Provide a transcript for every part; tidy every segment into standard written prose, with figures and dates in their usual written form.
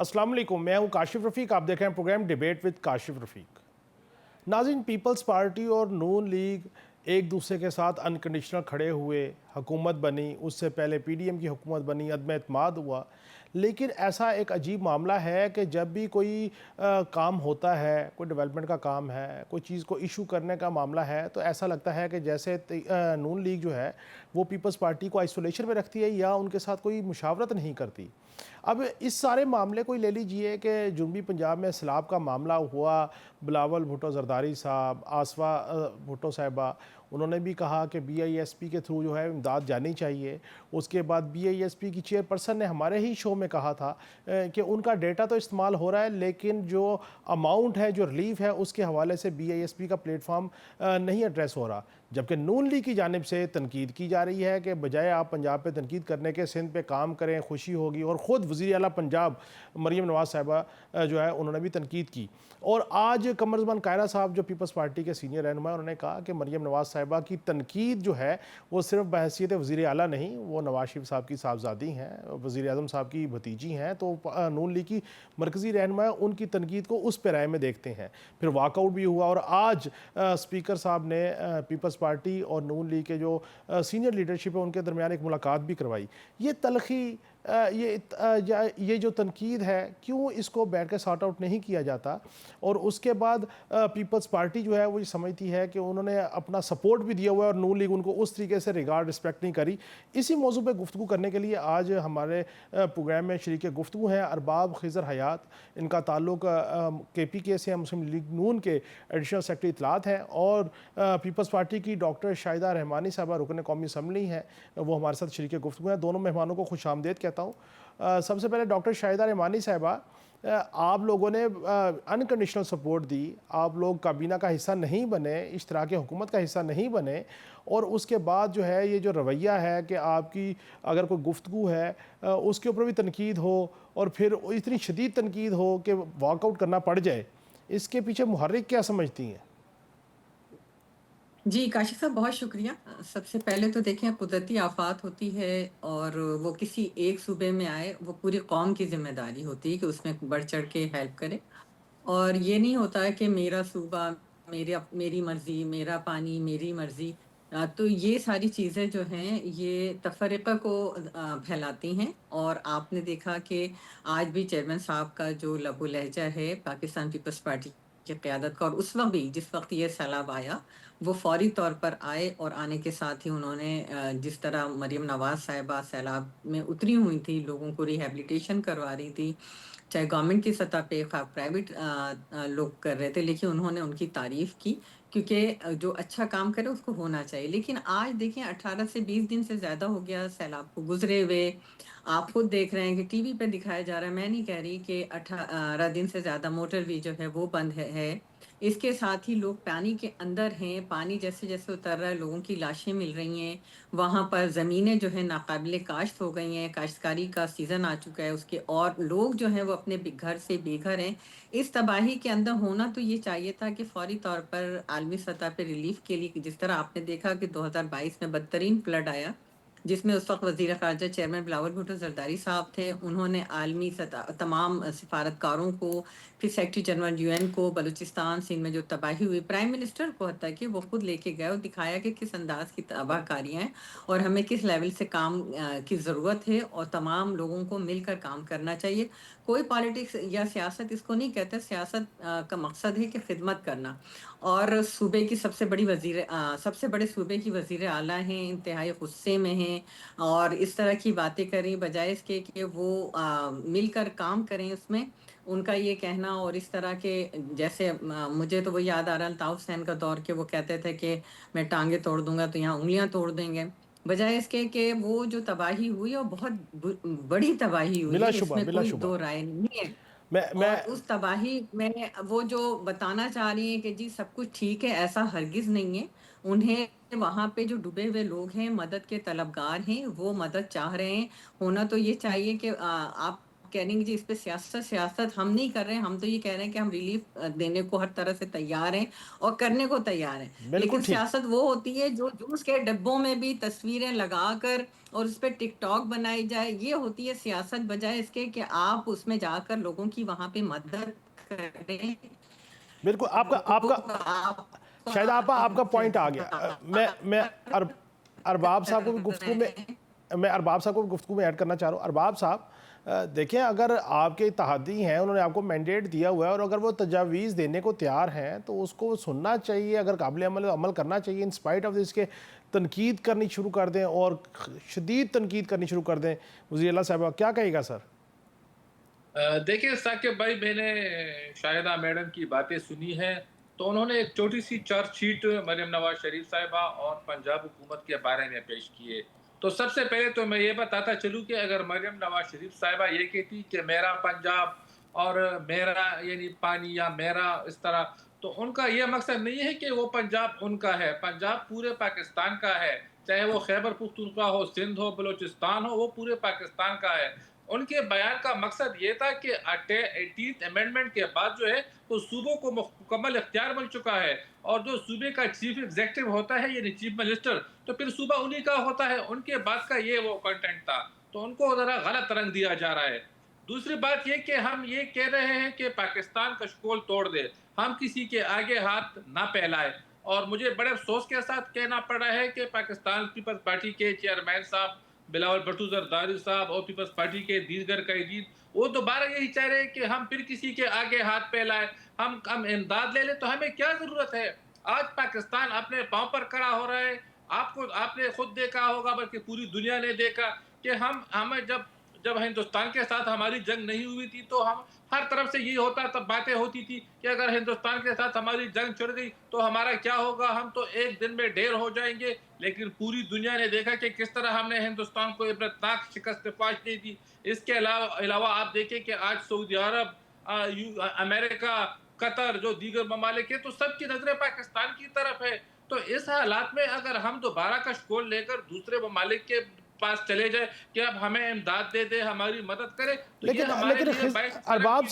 अस्सलाम वालेकुम, मैं हूं काशिफ रफ़ीक। आप देख रहे हैं प्रोग्राम डिबेट विद काशिफ रफ़ीक। नाज़रीन, पीपल्स पार्टी और नून लीग एक दूसरे के साथ अनकंडीशनल खड़े हुए, हुकूमत बनी, उससे पहले पीडीएम की हुकूमत बनी, अदम एतमाद हुआ। लेकिन ऐसा एक अजीब मामला है कि जब भी कोई काम होता है, कोई डेवलपमेंट का काम है, कोई चीज़ को इशू करने का मामला है, तो ऐसा लगता है कि जैसे नून लीग जो है वो पीपल्स पार्टी को आइसोलेशन में रखती है या उनके साथ कोई मुशावरत नहीं करती। अब इस सारे मामले को ले लीजिए कि जुनूबी पंजाब में सैलाब का मामला हुआ, बिलावल भुट्टो जरदारी साहब, आसफा भुट्टो साहिबा, उन्होंने भी कहा कि बीआईएसपी के थ्रू जो है इमदाद जानी चाहिए। उसके बाद बीआईएसपी की चेयरपर्सन ने हमारे ही शो में कहा था कि उनका डेटा तो इस्तेमाल हो रहा है, लेकिन जो अमाउंट है, जो रिलीफ है, उसके हवाले से बीआईएसपी का प्लेटफॉर्म नहीं एड्रेस हो रहा। जबकि नून लीग की जानिब से तनकीद की जा रही है कि बजाय आप पंजाब पे तनकीद करने के सिंध पे काम करें, खुशी होगी। और ख़ुद वज़ीर आला पंजाब मरीम नवाज़ साहिबा जो है उन्होंने भी तनकीद की। और आज कमर ज़मान कायरा साहब जो पीपल्स पार्टी के सीनियर रहनुमा, उन्होंने कहा कि मरीम नवाज़ साहिबा की तनकीद जो है वो सिर्फ बहैसियत वज़ीर आला नहीं, वो नवाज शरीफ साहब की साहबजादी हैं, वज़ीर आज़म साहब की भतीजी हैं। तो नून लीग की मरकज़ी रहनुमा उनकी तनकीद को उस पैराए में देखते हैं। फिर वाकआउट भी हुआ और आज स्पीकर साहब ने पीपल्स पार्टी और नून लीग के जो सीनियर लीडरशिप है उनके दरमियान एक मुलाकात भी करवाई। ये तलखी ये जो तनकीद है, क्यों इसको बैठ कर सॉर्ट आउट नहीं किया जाता? और उसके बाद पीपल्स पार्टी जो है वो ये समझती है कि उन्होंने अपना सपोर्ट भी दिया हुआ है और नून लीग उनको उस तरीके से रिगार्ड रिस्पेक्ट नहीं करी। इसी मौजू पे गुफ्तगू करने के लिए आज हमारे प्रोग्राम में शरीक गुफ्तगू हैं अरबाब खिज़र हयात। इनका ताल्लुक KPK से, मुस्लिम लीग नून के एडिशनल सेक्रेटरी इत्तलात हैं। और पीपल्स पार्टी की डॉक्टर शाहिदा रहमानी साहबा रुकन कौमी असम्बली हैं, वो हमारे साथ शरीक गुफ्तगू हैं। दोनों मेहमानों को खुश आमदेद कहता हूँ। सबसे पहले डॉक्टर शाहिदा रहमानी साहबा, आप लोगों ने अनकंडीशनल सपोर्ट दी, आप लोग काबीना का हिस्सा नहीं बने, इश्तराकी हुकूमत का हिस्सा नहीं बने, और उसके बाद जो है ये जो रवैया है कि आपकी अगर कोई गुफ्तगू है उसके ऊपर भी तनकीद हो और फिर इतनी शदीद तनकीद हो कि वॉकआउट करना पड़ जाए, इसके पीछे मुहर्रिक क्या समझती हैं? जी, काशिफ़ साहब बहुत शुक्रिया। सबसे पहले तो देखें, कुदरती आफ़ात होती है और वो किसी एक सूबे में आए, वो पूरी कौम की ज़िम्मेदारी होती है कि उसमें बढ़-चढ़ के हेल्प करे। और ये नहीं होता है कि मेरा सूबा, मेरी मर्ज़ी, मेरा पानी, मेरी मर्ज़ी। तो ये सारी चीज़ें जो हैं, ये तफ़रीक़ा को फैलाती हैं। और आपने देखा कि आज भी चेयरमैन साहब का जो लबो लहज़ा है पाकिस्तान पीपल्स पार्टी की क़यादत का, और उस वक़्त भी जिस वक़्त ये सैलाब आया, वो फ़ौरी तौर पर आए और आने के साथ ही उन्होंने जिस तरह मरीम नवाज़ साहिबा सैलाब में उतरी हुई थी, लोगों को रिहैबिलिटेशन करवा रही थी, चाहे गवर्नमेंट की सतह पे खा प्राइवेट लोग कर रहे थे, लेकिन उन्होंने उनकी तारीफ़ की, क्योंकि जो अच्छा काम करे उसको होना चाहिए। लेकिन आज देखें, 18 से 20 दिन से ज़्यादा हो गया सैलाब को गुज़रे हुए। आप खुद देख रहे हैं कि टीवी पे दिखाया जा रहा है, मैं नहीं कह रही कि 18 दिन से ज़्यादा मोटरवे जो है वो बंद है। इसके साथ ही लोग पानी के अंदर हैं, पानी जैसे-जैसे उतर रहा है, लोगों की लाशें मिल रही हैं। वहाँ पर ज़मीनें जो हैं नाक़ाबिले काश्त हो गई हैं, काश्तकारी का सीज़न आ चुका है उसके, और लोग जो हैं वो अपने घर से बेघर हैं। इस तबाही के अंदर होना तो ये चाहिए था कि फ़ौरी तौर पर आलमी सतह पे रिलीफ़ के लिए, जिस तरह आपने देखा कि 2022 में बदतरीन फ्लड आया, जिसमें उस वक़्त वज़ीर ख़ारजा चेयरमैन बिलावल भुट्टो ज़रदारी साहब थे। उन्होंने आलमी सतह तमाम सिफ़ारतकारों को, फिर सेक्रेटरी जनरल UN को, बलूचिस्तान, सिंध में जो तबाही हुई, प्राइम मिनिस्टर को हत्ता कि वो खुद लेके गए और दिखाया कि किस अंदाज़ की तबाहकारियाँ हैं और हमें किस लेवल से काम की ज़रूरत है, और तमाम लोगों को मिलकर काम करना चाहिए। कोई पॉलिटिक्स या सियासत इसको नहीं कहते, सियासत का मकसद है कि खिदमत करना। और सूबे की सबसे बड़े सूबे की वज़ीर आला हैं, इंतहाई गुस्से में हैं और इस तरह की बातें करें बजाय इसके कि वो मिलकर काम करें उसमें। उनका ये कहना और इस तरह के, जैसे मुझे तो वो याद आ रहा है अल्ताफ़ हुसैन का दौर, के वो कहते थे कि मैं टाँगें तोड़ दूँगा तो यहाँ उँगलियाँ तोड़ देंगे। बजाय इसके कि वो जो तबाही हुई और बहुत बड़ी तबाही हुई है, बिलाशुबा, इसमें कोई बिलाशुबा। दो राय नहीं है। मैं और उस तबाही में वो जो बताना चाह रही हैं कि जी सब कुछ ठीक है, ऐसा हरगिज़ नहीं है। उन्हें वहाँ पे जो डूबे हुए लोग हैं, मदद के तलबगार हैं, वो मदद चाह रहे हैं। होना तो ये चाहिए कि आप कह रही हैं जी इस पे सियासत हम नहीं कर रहे हैं, हम तो ये कह रहे हैं कि हम रिलीफ देने को हर तरह से तैयार हैं और करने को तैयार हैं। बिल्कुल लेकिन ठीक। सियासत वो होती है जो जूस के डिब्बों में भी तस्वीरें लगाकर और उस पे टिकटॉक बनाई जाए, ये होती है सियासत, बजाय इसके कि आप उसमें जाकर लोगों की वहाँ पे मदद करें, बिल्कुल आपका लोगों आपका को आप शायद आपका आपका पॉइंट आ गया। मैं अरबाब साहब को भी गुफ्तगू में करें। मैं अरबाब साहब को भी गुफ्तगू में ऐड करना चाह रहा हूँ। अरबाब साहब, देखें, अगर आपके इत्तेहादी हैं, उन्होंने आपको मैंडेट दिया हुआ है और अगर वो तजावीज़ देने को तैयार हैं तो उसको सुनना चाहिए, अगर काबिल अमल अमल करना चाहिए। इन स्पाइट ऑफ इसके तनकीद करनी शुरू कर दें और शदीद तनकीद करनी शुरू कर दें। वज़ीर आला साहब क्या कहेगा सर? देखिए साकिब भाई, मैंने शाहिदा मैडम की बातें सुनी हैं, तो उन्होंने एक छोटी सी चार्जशीट मरियम नवाज शरीफ साहिबा और पंजाब हुकूमत के बारे में पेश किए। तो सबसे पहले तो मैं ये बताता चलूँ कि अगर मरियम नवाज शरीफ साहिबा ये कहती कि मेरा पंजाब और मेरा यानी पानी या मेरा इस तरह, तो उनका ये मकसद नहीं है कि वो पंजाब उनका है। पंजाब पूरे पाकिस्तान का है, चाहे वो खैबर पख्तूनख्वा हो, सिंध हो, बलूचिस्तान हो, वो पूरे पाकिस्तान का है। उनके बयान का मकसद ये था कि 18th अमेंडमेंट के बाद जो है वो सूबों को मुकम्मल इख्तियार मिल चुका है, और जो सूबे का चीफ एग्जीक्यूटिव होता है यानी चीफ मिनिस्टर, तो फिर सूबा उन्हीं का होता है। उनके बाद का ये वो कंटेंट था, तो उनको ज़रा गलत रंग दिया जा रहा है। दूसरी बात ये कि हम ये कह रहे हैं कि पाकिस्तान कशकोल तोड़ दे, हम किसी के आगे हाथ ना फैलाए। और मुझे बड़े अफसोस के साथ कहना पड़ रहा है कि पाकिस्तान पीपल्स पार्टी के चेयरमैन साहब बिलावल भट्टू जरदारी साहब और पीपल्स पार्टी के दीगर कैदीन, वो दोबारा यही चाह रहे हैं कि हम फिर किसी के आगे हाथ फैलाएं, हम इमदाद ले लें। तो हमें क्या जरूरत है? आज पाकिस्तान अपने पांव पर खड़ा हो रहा है। आपने खुद देखा होगा, बल्कि पूरी दुनिया ने देखा कि हम हमें जब जब हिंदुस्तान के साथ हमारी जंग नहीं हुई थी, तो हम हर तरफ से ये होता, तब बातें होती थी कि अगर हिंदुस्तान के साथ हमारी जंग छिड़ गई तो हमारा क्या होगा, हम तो एक दिन में ढेर हो जाएंगे। लेकिन पूरी दुनिया ने देखा कि किस तरह हमने हिंदुस्तान को इबरतनाक शिकस्त फाश दी थी। इसके अलावा आप देखें कि आज सऊदी अरब, अमेरिका, कतर, जो दीगर ममालिक है, तो सबकी नजरें पाकिस्तान की तरफ है। तो इस हालात में अगर हम दोबारा का शकोल लेकर दूसरे ममालिक के पास चले जाए कि अब हमें इमदाद दे दे, हमारी मदद करे, तो ये लेकिन हमारे लिए बाइस शर्म अरबाब की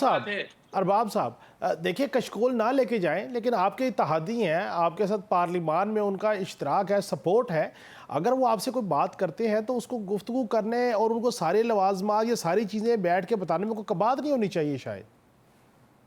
बात साहब, है। देखिए, कशकोल ना लेके जाएं, लेकिन आपके इत्तेहादी हैं, आपके साथ पार्लिमान में उनका इश्तराक है, सपोर्ट है। अगर वो आपसे कोई बात करते हैं तो उसको गुफ्तगू करने और उनको सारे लवाजमात, ये सारी चीज़ें बैठ के बताने में कोई कबात नहीं होनी चाहिए शायद।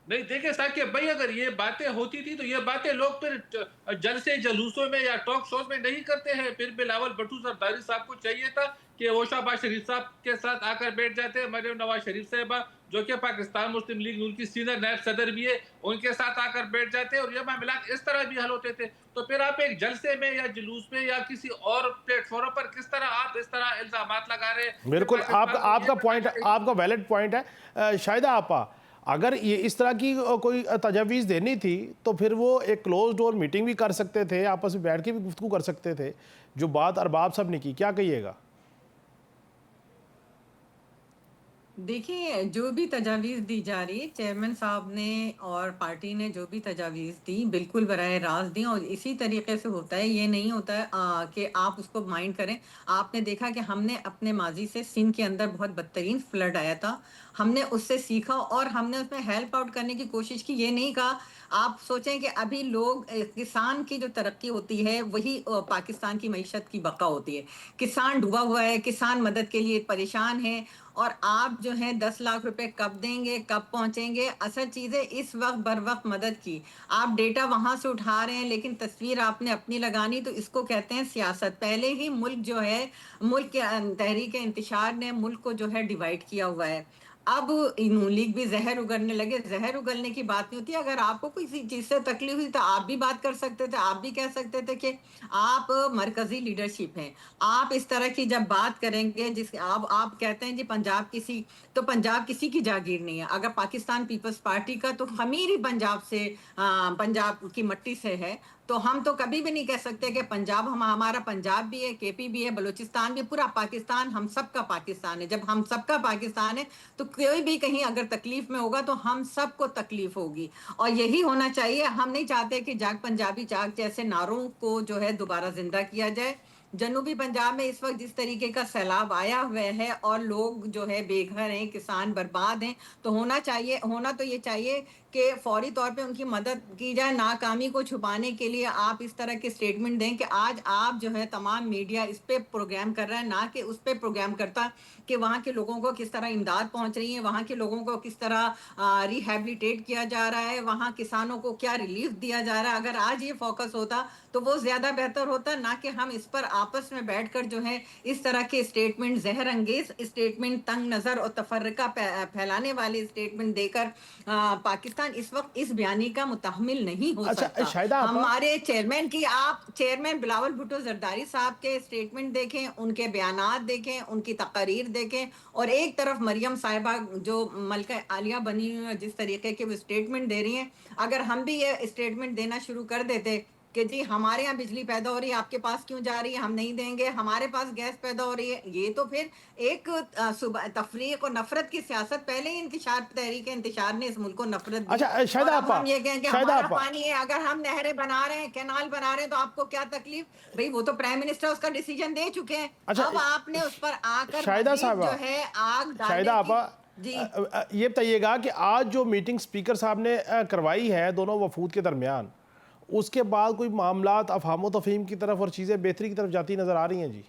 नहीं, देखिए साकिब भाई, अगर ये बातें होती थी तो ये बातें लोग फिर जलसे जलूसों में या टॉक शोज में नहीं करते हैं। फिर बिलावल भट्टू जरदारी साहब को चाहिए था कि वो शाहबाज शरीफ साहब के साथ आकर बैठ जाते। मरियम नवाज शरीफ साहिबा, जो कि पाकिस्तान मुस्लिम लीग उनकी सीनियर नायब सदर भी है, उनके साथ आकर बैठ जाते और ये मामलात इस तरह भी हल होते थे। तो फिर आप एक जलसे में या जुलूस में या किसी और प्लेटफॉर्म पर किस तरह आप इस तरह इल्जामात लगा रहे हैं कि बिल्कुल, आपका पाकिस्तान को ये आपका करना पॉइंट, चाहिए। आपका वैलिड पॉइंट है। शाहिदा आपा, अगर ये इस तरह की कोई तजावीज़ देनी थी तो फिर वो एक क्लोज डोर मीटिंग भी कर सकते थे, आपस में बैठ के भी गुफ्तगू कर सकते थे। जो बात अरबाब साहब ने की, क्या कहिएगा? देखिए, जो भी तजावीज़ दी जा रही है, चेयरमैन साहब ने और पार्टी ने जो भी तजावीज़ दी, बिल्कुल बराह रास्त दी और इसी तरीके से होता है। ये नहीं होता है कि आप उसको माइंड करें। आपने देखा कि हमने अपने माज़ी से सिंध के अंदर बहुत बदतरीन फ्लड आया था। हमने उससे सीखा और हमने उसमें हेल्प आउट करने की कोशिश की। ये नहीं कहा, आप सोचें कि अभी लोग किसान की जो तरक्की होती है, वही पाकिस्तान की मईशत की बका होती है। किसान डूबा हुआ है, किसान मदद के लिए परेशान है और आप जो है 10 लाख रुपए कब देंगे, कब पहुंचेंगे? असल चीज़ें इस वक्त बर वक्त मदद की। आप डेटा वहां से उठा रहे हैं लेकिन तस्वीर आपने अपनी लगानी, तो इसको कहते हैं सियासत। पहले ही मुल्क जो है, मुल्क के तहरीक इंतशार ने मुल्क को जो है डिवाइड किया हुआ है। अब नून लीग भी जहर उगलने लगे। जहर उगलने की बात नहीं होती। अगर आपको किसी चीज से तकलीफ हुई तो आप भी बात कर सकते थे, आप भी कह सकते थे कि आप मरकजी लीडरशिप हैं। आप इस तरह की जब बात करेंगे, जिस आप कहते हैं जी पंजाब किसी, तो पंजाब किसी की जागीर नहीं है। अगर पाकिस्तान पीपल्स पार्टी का, तो खमीर ही पंजाब से, पंजाब की मट्टी से है। तो हम तो कभी भी नहीं कह सकते कि पंजाब हमारा पंजाब भी है, केपी भी है, बलूचिस्तान भी, पूरा पाकिस्तान हम सबका पाकिस्तान है। जब हम सबका पाकिस्तान है तो कोई भी कहीं अगर तकलीफ में होगा तो हम सबको तकलीफ होगी और यही होना चाहिए। हम नहीं चाहते कि जाग पंजाबी जाग जैसे नारों को जो है दोबारा जिंदा किया जाए। جنوبی پنجاب میں اس وقت جس طریقے کا سیلاب آیا ہوا ہے اور لوگ جو ہے بے گھر ہیں، کسان برباد ہیں، تو ہونا تو یہ چاہیے کہ فوری طور پہ ان کی مدد کی جائے۔ ناکامی کو چھپانے کے لیے آپ اس طرح کے سٹیٹمنٹ دیں کہ آج آپ جو ہے تمام میڈیا اس پہ پروگرام کر رہا ہے، نہ کہ اس پہ پروگرام کرتا کہ وہاں کے لوگوں کو کس طرح امداد پہنچ رہی ہے، وہاں کے لوگوں کو کس طرح ریہیبلیٹیٹ کیا جا رہا ہے، وہاں کسانوں کو کیا ریلیف دیا جا رہا ہے۔ اگر آج یہ فوکس ہوتا تو وہ زیادہ بہتر ہوتا، نہ کہ ہم اس پر آپس میں بیٹھ کر جو ہے اس طرح کے اسٹیٹمنٹ، زہر انگیز اسٹیٹمنٹ، تنگ نظر اور تفرقہ پھیلانے والے اسٹیٹمنٹ دے کر پاکستان اس وقت اس بیانی کا متحمل نہیں ہو اچھا سکتا۔ شاہدہ آپا، ہمارے چیئرمین بلاول بھٹو زرداری صاحب کے اسٹیٹمنٹ دیکھیں، ان کے بیانات دیکھیں، ان کی تقاریر دیکھیں، اور ایک طرف مریم صاحبہ جو ملکہ عالیہ بنی ہوئی ہیں، جس طریقے کے وہ اسٹیٹمنٹ دے رہی ہیں، اگر ہم بھی یہ اسٹیٹمنٹ دینا شروع کر دیتے کہ جی ہمارے یہاں بجلی پیدا ہو رہی ہے، آپ کے پاس کیوں جا رہی ہے، ہم نہیں دیں گے، ہمارے پاس گیس پیدا ہو رہی ہے، یہ تو پھر ایک تفریق اور نفرت کی سیاست، پہلے ہی تحریک انتشار نے اس ملک کو نفرت دی۔ اچھا اور شاہدہ اب آپا، ہم یہ کہیں کہ شاہدہ ہمارا آپا، پانی ہے، اگر ہم نہریں بنا رہے ہیں، کینال بنا رہے ہیں، تو آپ کو کیا تکلیف؟ بھئی وہ تو پرائم منسٹر اس کا ڈیسیجن دے چکے ہیں، اچھا اب آپ نے اس پر آ کر شاہدہ مزید صاحبہ، جو ہے آگ شاہدہ ڈالنے کی۔ آپا، جی یہ بتائیے گا کہ آج جو میٹنگ سپیکر صاحب نے کروائی ہے دونوں وفود کے درمیان، اس کے بعد کوئی معاملات افہام و تفہیم کی طرف اور چیزیں بہتری کی طرف جاتی نظر آ رہی ہیں جی؟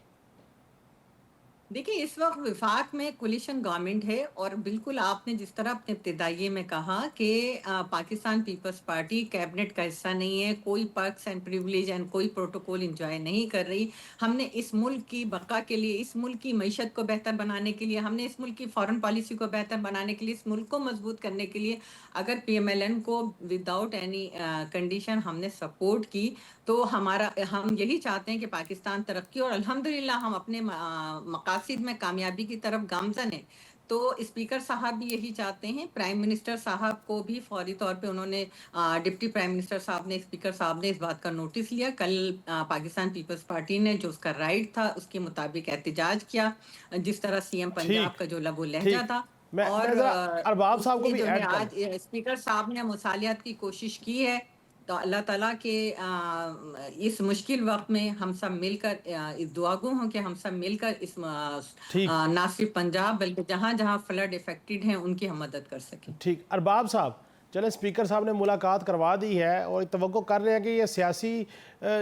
دیکھیں، اس وقت وفاق میں کولیشن گورنمنٹ ہے، اور بالکل آپ نے جس طرح اپنے ابتدائیے میں کہا کہ پاکستان پیپلز پارٹی کیبنٹ کا حصہ نہیں ہے، کوئی پرکس اینڈ پریویلیج اینڈ کوئی پروٹوکول انجوائے نہیں کر رہی۔ ہم نے اس ملک کی بقا کے لیے، اس ملک کی معیشت کو بہتر بنانے کے لیے، ہم نے اس ملک کی فارن پالیسی کو بہتر بنانے کے لیے، اس ملک کو مضبوط کرنے کے لیے اگر پی ایم ایل این کو وداؤٹ اینی کنڈیشن ہم نے سپورٹ کی، تو ہم یہی چاہتے ہیں کہ پاکستان ترقی، اور الحمدللہ ہم اپنے مقاصد میں کامیابی کی طرف گامزن ہیں۔ تو اسپیکر صاحب بھی یہی چاہتے ہیں، پرائم منسٹر صاحب کو بھی فوری طور پہ انہوں نے ڈپٹی پرائم منسٹر صاحب نے، اسپیکر صاحب نے اس بات کا نوٹس لیا۔ کل پاکستان پیپلز پارٹی نے جو اس کا رائٹ تھا اس کے مطابق احتجاج کیا، جس طرح سی ایم پنجاب ٹھیک، کا جو لب و لہجہ ٹھیک، تھا، میں اور ذرا ارباب اس صاحب کو میں بھی جو ہے ایڈ کر لوں۔ آج اسپیکر صاحب نے مصالحت کی کوشش کی ہے۔ تو اللہ تعالیٰ کے اس مشکل وقت میں ہم سب مل کر اس دعا گو ہوں کہ ہم سب مل کر اس ٹھیک، نہ صرف پنجاب بلکہ جہاں جہاں فلڈ افیکٹڈ ہیں ان کی ہم مدد کر سکیں۔ ٹھیک، ارباب صاحب، چلیں اسپیکر صاحب نے ملاقات کروا دی ہے اور توقع کر رہے ہیں کہ یہ سیاسی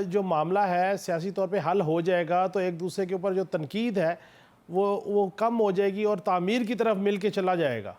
جو معاملہ ہے سیاسی طور پہ حل ہو جائے گا، تو ایک دوسرے کے اوپر جو تنقید ہے وہ کم ہو جائے گی اور تعمیر کی طرف مل کے چلا جائے گا۔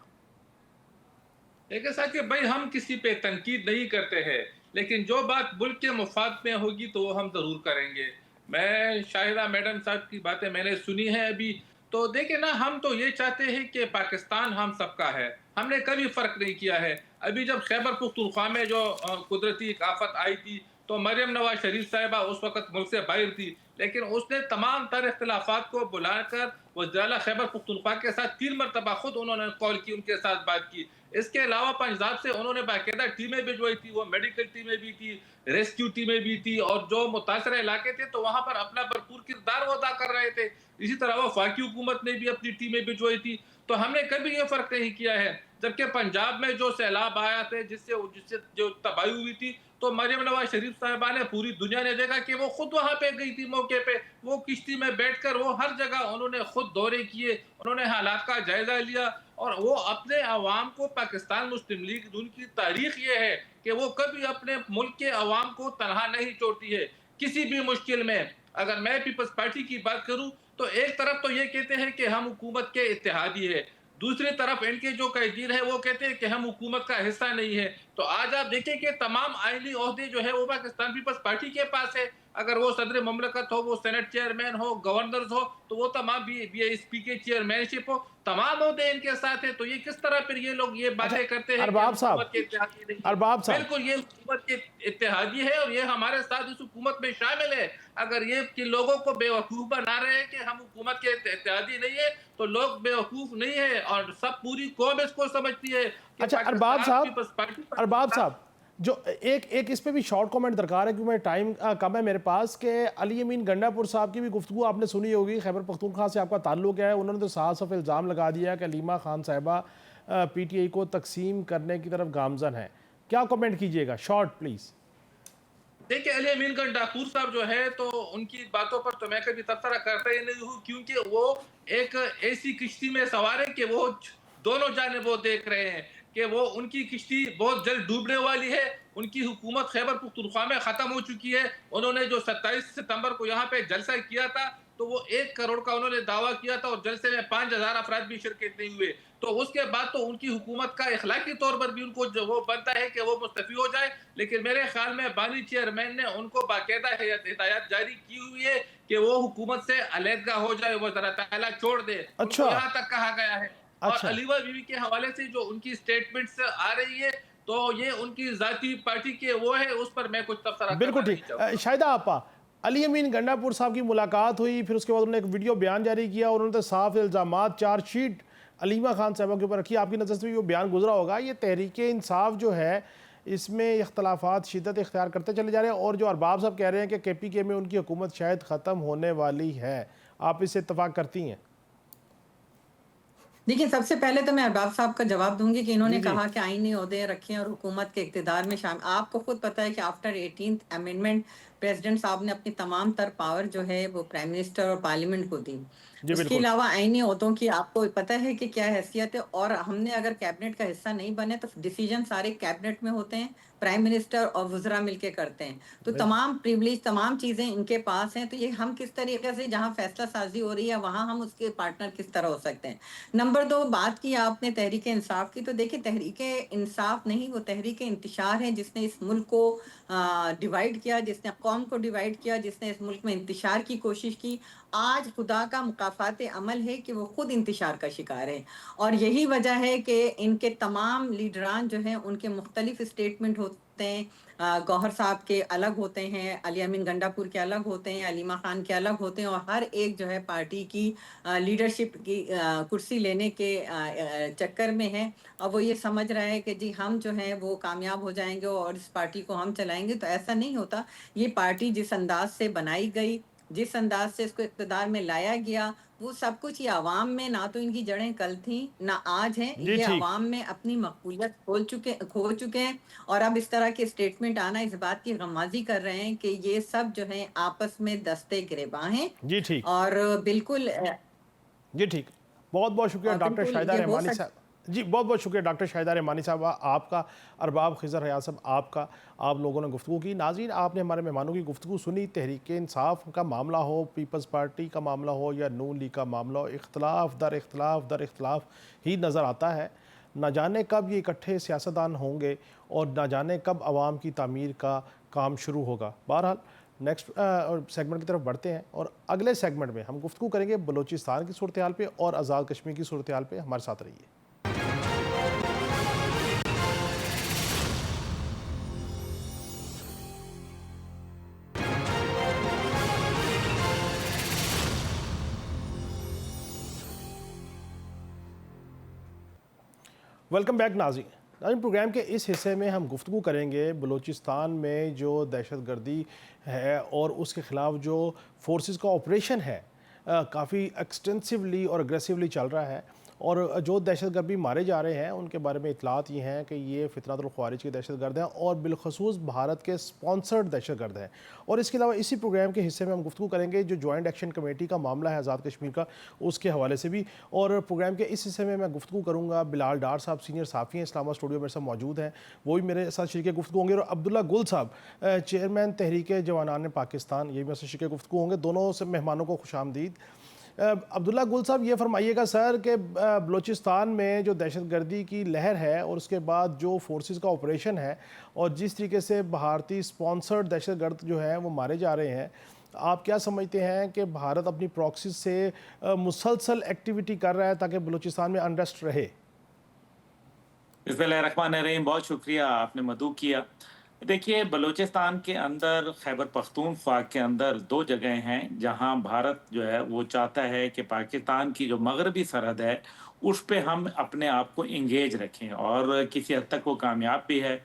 لیکن ساتھ کہ بھائی ہم کسی پہ تنقید نہیں کرتے ہیں، لیکن جو بات ملک کے مفاد میں ہوگی تو وہ ہم ضرور کریں گے۔ میں شاہدہ میڈم صاحب کی باتیں میں نے سنی ہے ابھی، تو دیکھیں نا، ہم تو یہ چاہتے ہیں کہ پاکستان ہم سب کا ہے، ہم نے کبھی فرق نہیں کیا ہے۔ ابھی جب خیبر پختونخوا میں جو قدرتی ایک آفت آئی تھی، تو مریم نواز شریف صاحبہ اس وقت ملک سے باہر تھی، لیکن اس نے تمام تر اختلافات کو بلا کر وزیر اعلیٰ خیبر پختونخوا کے ساتھ 3 مرتبہ خود انہوں نے کال کی، ان کے ساتھ بات کی۔ اس کے علاوہ پنجاب سے انہوں نے باقاعدہ ٹیمیں بھجوائی تھی، وہ میڈیکل ٹیمیں بھی تھی، ریسکیو ٹیمیں بھی تھی، اور جو متاثرہ علاقے تھے تو وہاں پر اپنا بھرپور کردار وہ ادا کر رہے تھے۔ اسی طرح وفاقی حکومت نے بھی اپنی ٹیمیں بھجوائی تھی، تو ہم نے کبھی یہ فرق نہیں کیا ہے۔ جبکہ پنجاب میں جو سیلاب آیا تھے، جس سے جو تباہی ہوئی تھی، تو مریم نواز شریف صاحبہ نے، پوری دنیا نے دیکھا کہ وہ خود وہاں پہ گئی تھی موقع پہ، وہ کشتی میں بیٹھ کر وہ ہر جگہ انہوں نے خود دورے کیے، انہوں نے حالات کا جائزہ لیا، اور وہ اپنے عوام کو، پاکستان مسلم لیگ ان کی تاریخ یہ ہے کہ وہ کبھی اپنے ملک کے عوام کو تنہا نہیں چھوڑتی ہے کسی بھی مشکل میں۔ اگر میں پیپلز پارٹی کی بات کروں تو ایک طرف تو یہ کہتے ہیں کہ ہم حکومت کے اتحادی ہے، دوسری طرف ان کے جو قائدین ہیں وہ کہتے ہیں کہ ہم حکومت کا حصہ نہیں ہے۔ تو آج آپ دیکھیں کہ تمام آئینی عہدے جو ہے وہ پاکستان پیپلز پارٹی کے پاس ہے، اگر وہ صدر مملکت ہو، وہ سینٹ چیئرمین ہو، گورنرز ہو، تو وہ تمام بی ایس پی کے چیئرمین شپ ہو، تمام عہدے ان کے ساتھ ہیں۔ تو یہ کس طرح پھر یہ لوگ یہ اچھا باتیں کرتے ہیں کہ ہم ارباب صاحب، حکومت کے اتحادی نہیں ہیں؟ ارباب صاحب، بالکل یہ حکومت کے اتحادی ہے، اور یہ ہمارے ساتھ اس حکومت میں شامل ہے۔ اگر یہ کہ لوگوں کو بے وقوف بنا رہے ہیں کہ ہم حکومت کے اتحادی نہیں ہیں، تو لوگ بے وقوف نہیں ہیں، اور سب پوری قوم اس کو سمجھتی ہے کہ اچھا ارباب پاکستان صاحب، پیپلز پارٹی ارباب صاحب، جو ایک اس پہ بھی شارٹ کومنٹ درکار ہے کیونکہ میں ٹائم کم ہے میرے پاس، کہ علی امین گنڈا پور صاحب کی بھی گفتگو آپ نے سنی ہوگی، خیبر پختونخوا سے آپ کا تعلق ہے، انہوں نے تو صاف صاف الزام لگا دیا کہ علیمہ خان صاحبہ پی ٹی آئی کو تقسیم کرنے کی طرف گامزن ہے۔ کیا کومنٹ کیجئے گا؟ Short please. देखिए अली अमीन गंडापुर साहब जो है तो उनकी बातों पर तो मैं कभी तबसरा करता ही नहीं हूँ, क्योंकि वो एक ऐसी किश्ती में सवार है कि वो दोनों जानिब वो देख रहे हैं कि वो उनकी किश्ती बहुत जल्द डूबने वाली है। उनकी हुकूमत खैबर पख्तूनख्वा में ख़त्म हो चुकी है। उन्होंने जो 27 सितंबर को यहाँ पे जलसा किया था, तो वो 1 करोड़ का उन्होंने दावा किया था और जलसे में 5000 अफराद भी शिरकत नहीं हुए। तो उसके बाद तो उनकी हुकूमत का इखलाकी तौर पर भी उनको जो वो बनता है कि वो मुस्तफ़ी हो जाए, लेकिन मेरे ख्याल में बानी चेयरमैन ने उनको बाकायदा हिदायत जारी की हुई है कि वो हुकूमत से अलहदगा हो जाए, वो ज़रा ताला छोड़ दे। उनको अच्छा। यहाँ तक कहा गया है। और अच्छा। अलीवा बीवी के हवाले से जो उनकी स्टेटमेंट्स आ रही है, तो ये उनकी ज़ाती पार्टी के वो है, उस पर मैं कुछ तबसरा बिल्कुल करना नहीं ठीक। चाहूँगा। शाहिदा आपा, अली अमीन गंडापुर साहब की मुलाकात हुई, फिर उसके बाद उन्होंने एक वीडियो बयान जारी किया और उन्होंने साफ इल्ज़ामात चार्जशीट अलीमा खान साहबा के ऊपर रखी। आपकी नज़र से भी वो बयान गुजरा होगा। ये तहरीक इंसाफ जो है इसमें इख्तलाफात शिद्दत इख्तियार करते चले जा रहे हैं, और जो अरबाब साहब कह रहे हैं कि KPK में उनकी हुकूमत शायद ख़त्म होने वाली है, आप इससे इत्तफाक करती हैं? देखिए, सबसे पहले तो मैं अरबाब साहब का जवाब दूँगी कि जी इन्होंने जी। कहा कि आईनी ओहदे रखे हैं और हुकूमत के इक़्तिदार में शामिल। आपको खुद पता है कि आफ्टर 18th अमेंडमेंट प्रेसिडेंट साहब ने अपनी तमाम तर पावर जो है वो प्राइम मिनिस्टर और पार्लियामेंट को दी। जी उसके बिल्कुल। अलावा आईनी ओहदों की आपको पता है कि क्या हैसियत है, और हमने अगर कैबिनेट का हिस्सा नहीं बने तो डिसीजन सारे कैबिनेट में होते हैं, प्राइम मिनिस्टर और वज़रा मिलके करते हैं। तो बिल्कुल। तमाम प्रिविलेज, तमाम चीज़ें इनके पास हैं, तो ये हम किस तरीके से जहाँ फैसला साज़ी हो रही है, वहाँ हम उसके पार्टनर किस तरह हो सकते हैं। नंबर 2, बात की आपने तहरीक इंसाफ की, तो देखिए तहरीक इंसाफ नहीं, वो तहरीक इंतशार है जिसने इस मुल्क को डिवाइड किया, जिसने कौम को डिवाइड किया, जिसने इस मुल्क में इंतशार की कोशिश की। आज खुदा का मुकाफ़ात अमल है कि वो खुद इंतशार का शिकार है, और यही वजह है कि इनके तमाम लीडरान जो हैं उनके मुख्तलिफ स्टेटमेंट होते हैं। गौहर साहब के अलग होते हैं, अली अमीन गंडापुर के अलग होते हैं, अलीमा खान के अलग होते हैं, और हर एक जो है पार्टी की लीडरशिप की कुर्सी लेने के चक्कर में है। और वो ये समझ रहा है कि जी हम जो हैं वो कामयाब हो जाएँगे और इस पार्टी को हम चलाएँगे, तो ऐसा नहीं होता। ये पार्टी जिस अंदाज़ से बनाई गई, जिस अंदाज़ से इसको इक़्तिदार में लाया गया, वो सब कुछ ये अवाम में, ना तो इनकी जड़ें कल थीं, ना आज हैं। जी ये ठीक। अवाम में अपनी मकबूलियत खो चुके हैं, और अब इस तरह के स्टेटमेंट आना इस बात की गमाज़ी कर रहे हैं कि ये सब जो हैं आपस में दस्ते गिरेबान हैं। जी ठीक। और बिल्कुल जी ठीक। बहुत बहुत शुक्रिया डॉक्टर बिल्कुल शाहिदा ये हो रहमानी सक साहब। जी बहुत बहुत शुक्रिया डॉक्टर शाहिदा रहमानी साहब आपका, अरबाब खिज़र हयात साहब आपका। आप लोगों ने गुफ्तगू की। नाज़रीन, आपने हमारे मेहमानों की गुफ्तगू सुनी। तहरीक इंसाफ का मामला हो, पीपल्स पार्टी का मामला हो या नून लीग का मामला हो, इख्तलाफ दर इख्तलाफ ही नज़र आता है। ना जाने कब ये इकट्ठे सियासतदान होंगे और ना जाने कब आवाम की तामीर का काम शुरू होगा। बहरहाल नेक्स्ट सेगमेंट की तरफ बढ़ते हैं, और अगले सेगमेंट में हम गुफ्तगू करेंगे बलूचिस्तान की सूरत हाल पे और आज़ाद कश्मीर की सूरत हाल पे। हमारे साथ रहिए। वेलकम बैक नाज़रीन। प्रोग्राम के इस हिस्से में हम गुफ्तगू करेंगे बलूचिस्तान में जो दहशतगर्दी है और उसके ख़िलाफ़ जो फोर्सेस का ऑपरेशन है, काफ़ी एक्सटेंसिवली और अग्रेसिवली चल रहा है, और जो दहशतगर्द भी मारे जा रहे हैं उनके बारे में इतलात ये हैं कि ये फितरतुल ख्वारिज के दहशतगर्द हैं और बिलखसूस भारत के स्पॉन्सर्ड दहशतगर्द हैं। और इसके अलावा इसी प्रोग्राम के हिस्से में हम गुफ्तगू करेंगे जो जॉइंट एक्शन कमेटी का मामला है आज़ाद कश्मीर का, उसके हवाले से भी। और प्रोग्राम के इस हिस्से में मैं गुफ्तगू करूँगा, बिलाल डार साहब सीनियर साफ़ी हैं, इस्लामाबाद स्टूडियो मेरे साथ मौजूद हैं, वो भी मेरे साथ शरीक गुफ्तगू होंगे। और अब्दुल्ला गुल साहब चेयरमैन तहरीक जवानान पाकिस्तान, ये भी मेरे साथ शरीक गुफ्तगू होंगे। दोनों से मेहमानों को खुशामदीद। अब्दुल्ला गुल साहब, ये फरमाइएगा सर कि बलूचिस्तान में जो दहशतगर्दी की लहर है और उसके बाद जो फोर्सेस का ऑपरेशन है और जिस तरीके से भारतीय स्पॉन्सर्ड दहशतगर्द जो हैं वो मारे जा रहे हैं, आप क्या समझते हैं कि भारत अपनी प्रॉक्सीज से मुसलसल एक्टिविटी कर रहा है ताकि बलूचिस्तान में अनरेस्ट रहे? बिस्मिल्लाहिर्रहमानिर्रहीम। बहुत शुक्रिया, आपने मदऊ किया। देखिए, बलूचिस्तान के अंदर खैबर पख्तूनख्वा के अंदर 2 जगह हैं जहां भारत जो है वो चाहता है कि पाकिस्तान की जो मगरबी सरहद है उस पे हम अपने आप को इंगेज रखें, और किसी हद तक वो कामयाब भी है,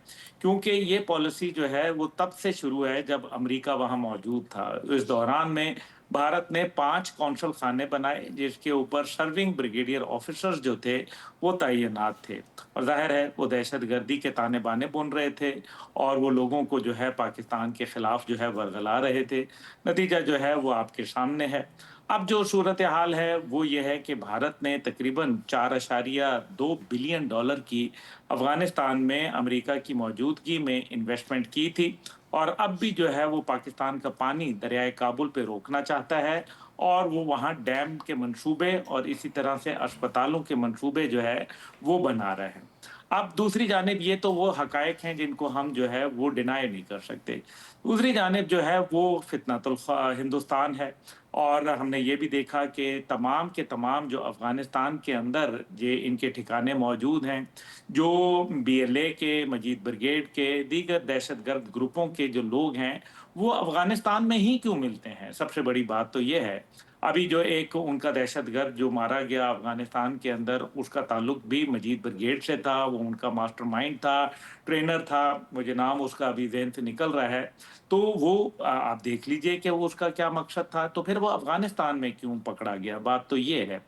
क्योंकि ये पॉलिसी जो है वो तब से शुरू है जब अमेरिका वहाँ मौजूद था। इस दौरान में भारत ने 5 कौंसल खाने बनाए जिसके ऊपर सर्विंग ब्रिगेडियर ऑफिसर्स जो थे वो तैनात थे, और जाहिर है वो दहशतगर्दी के ताने बाने बुन रहे थे और वो लोगों को जो है पाकिस्तान के खिलाफ जो है वर्गला रहे थे। नतीजा जो है वो आपके सामने है। अब जो सूरत हाल है वो ये है कि भारत ने तकरीबन 4.2 बिलियन डॉलर की अफगानिस्तान में अमेरिका की मौजूदगी में इन्वेस्टमेंट की थी, और अब भी जो है वो पाकिस्तान का पानी दरियाए काबुल पे रोकना चाहता है, और वो वहाँ डैम के मंसूबे और इसी तरह से अस्पतालों के मंसूबे जो है वो बना रहे हैं। अब दूसरी जानिब ये तो वो हकायक हैं जिनको हम जो है वो डिनाई नहीं कर सकते। दूसरी जानिब जो है वो फितनतुल हिंदुस्तान है, और हमने ये भी देखा कि तमाम के तमाम जो अफ़गानिस्तान के अंदर ये इनके ठिकाने मौजूद हैं, जो बीएलए के, मजीद ब्रिगेड के, दीगर दहशतगर्द ग्रुपों के जो लोग हैं, वो अफ़गानिस्तान में ही क्यों मिलते हैं? सबसे बड़ी बात तो ये है। अभी जो एक उनका दहशतगर्द जो मारा गया अफ़गानिस्तान के अंदर, उसका ताल्लुक भी मजीद ब्रिगेड से था, वो उनका मास्टरमाइंड था, ट्रेनर था, मुझे नाम उसका अभी ज़हन से निकल रहा है। तो वो आप देख लीजिए कि वो उसका क्या मकसद था, तो फिर वो अफ़गानिस्तान में क्यों पकड़ा गया? बात तो ये है।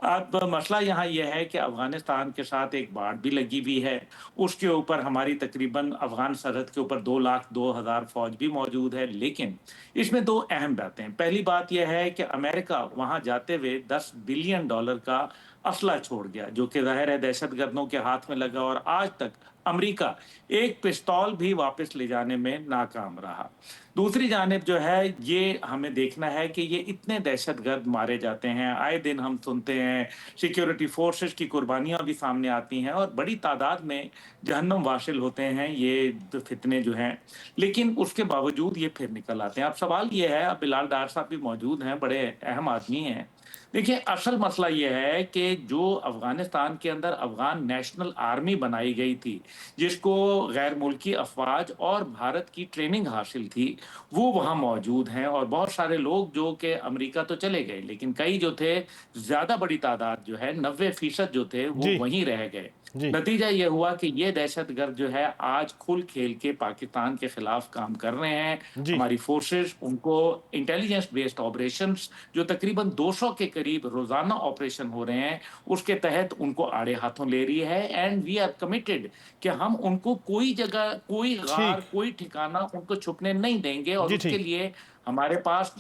अब मसला यहाँ ये है कि अफ़गानिस्तान के साथ एक बाढ़ भी लगी हुई है, उसके ऊपर हमारी तकरीबन अफ़गान सरहद के ऊपर 2,02,000 फ़ौज भी मौजूद है, लेकिन इसमें 2 अहम बातें। पहली बात यह है कि अमेरिका वहाँ जाते हुए $10 बिलियन का असला छोड़ गया, जो कि ज़ाहिर है दहशतगर्दों के हाथ में लगा, और आज तक अमेरिका एक पिस्तौल भी वापस ले जाने में नाकाम रहा। दूसरी जानिब जो है ये हमें देखना है कि ये इतने दहशतगर्द मारे जाते हैं, आए दिन हम सुनते हैं, सिक्योरिटी फोर्सेस की कुर्बानियाँ भी सामने आती हैं और बड़ी तादाद में जहन्नुम वासिल होते हैं ये फितने जो हैं, लेकिन उसके बावजूद ये फिर निकल आते हैं। अब सवाल ये है, अब बिलाल डार साहब भी मौजूद हैं, बड़े अहम आदमी हैं। देखिए, असल मसला ये है कि जो अफ़गानिस्तान के अंदर अफ़गान नेशनल आर्मी बनाई गई थी, जिसको गैर मुल्की अफ़वाज और भारत की ट्रेनिंग हासिल थी, वो वहाँ मौजूद हैं, और बहुत सारे लोग जो कि अमेरिका तो चले गए, लेकिन कई जो थे, ज़्यादा बड़ी तादाद जो है 90% जो थे वो जी वहीं रह गए। जी नतीजा ये हुआ कि ये दहशतगर्द जो है आज खुल खेल के पाकिस्तान के खिलाफ काम कर रहे हैं। जी हमारी फोर्सेस उनको इंटेलिजेंस बेस्ड ऑपरेशंस जो तकरीबन 200 के करीब रोजाना ऑपरेशन हो रहे हैं, उसके तहत उनको आड़े हाथों ले रही है, एंड वी आर कमिटेड कि हम उनको कोई जगह, कोई गार, ठीक कोई ठिकाना उनको छुपने नहीं देंगे, और जी उसके ठीक लिए हमारे पास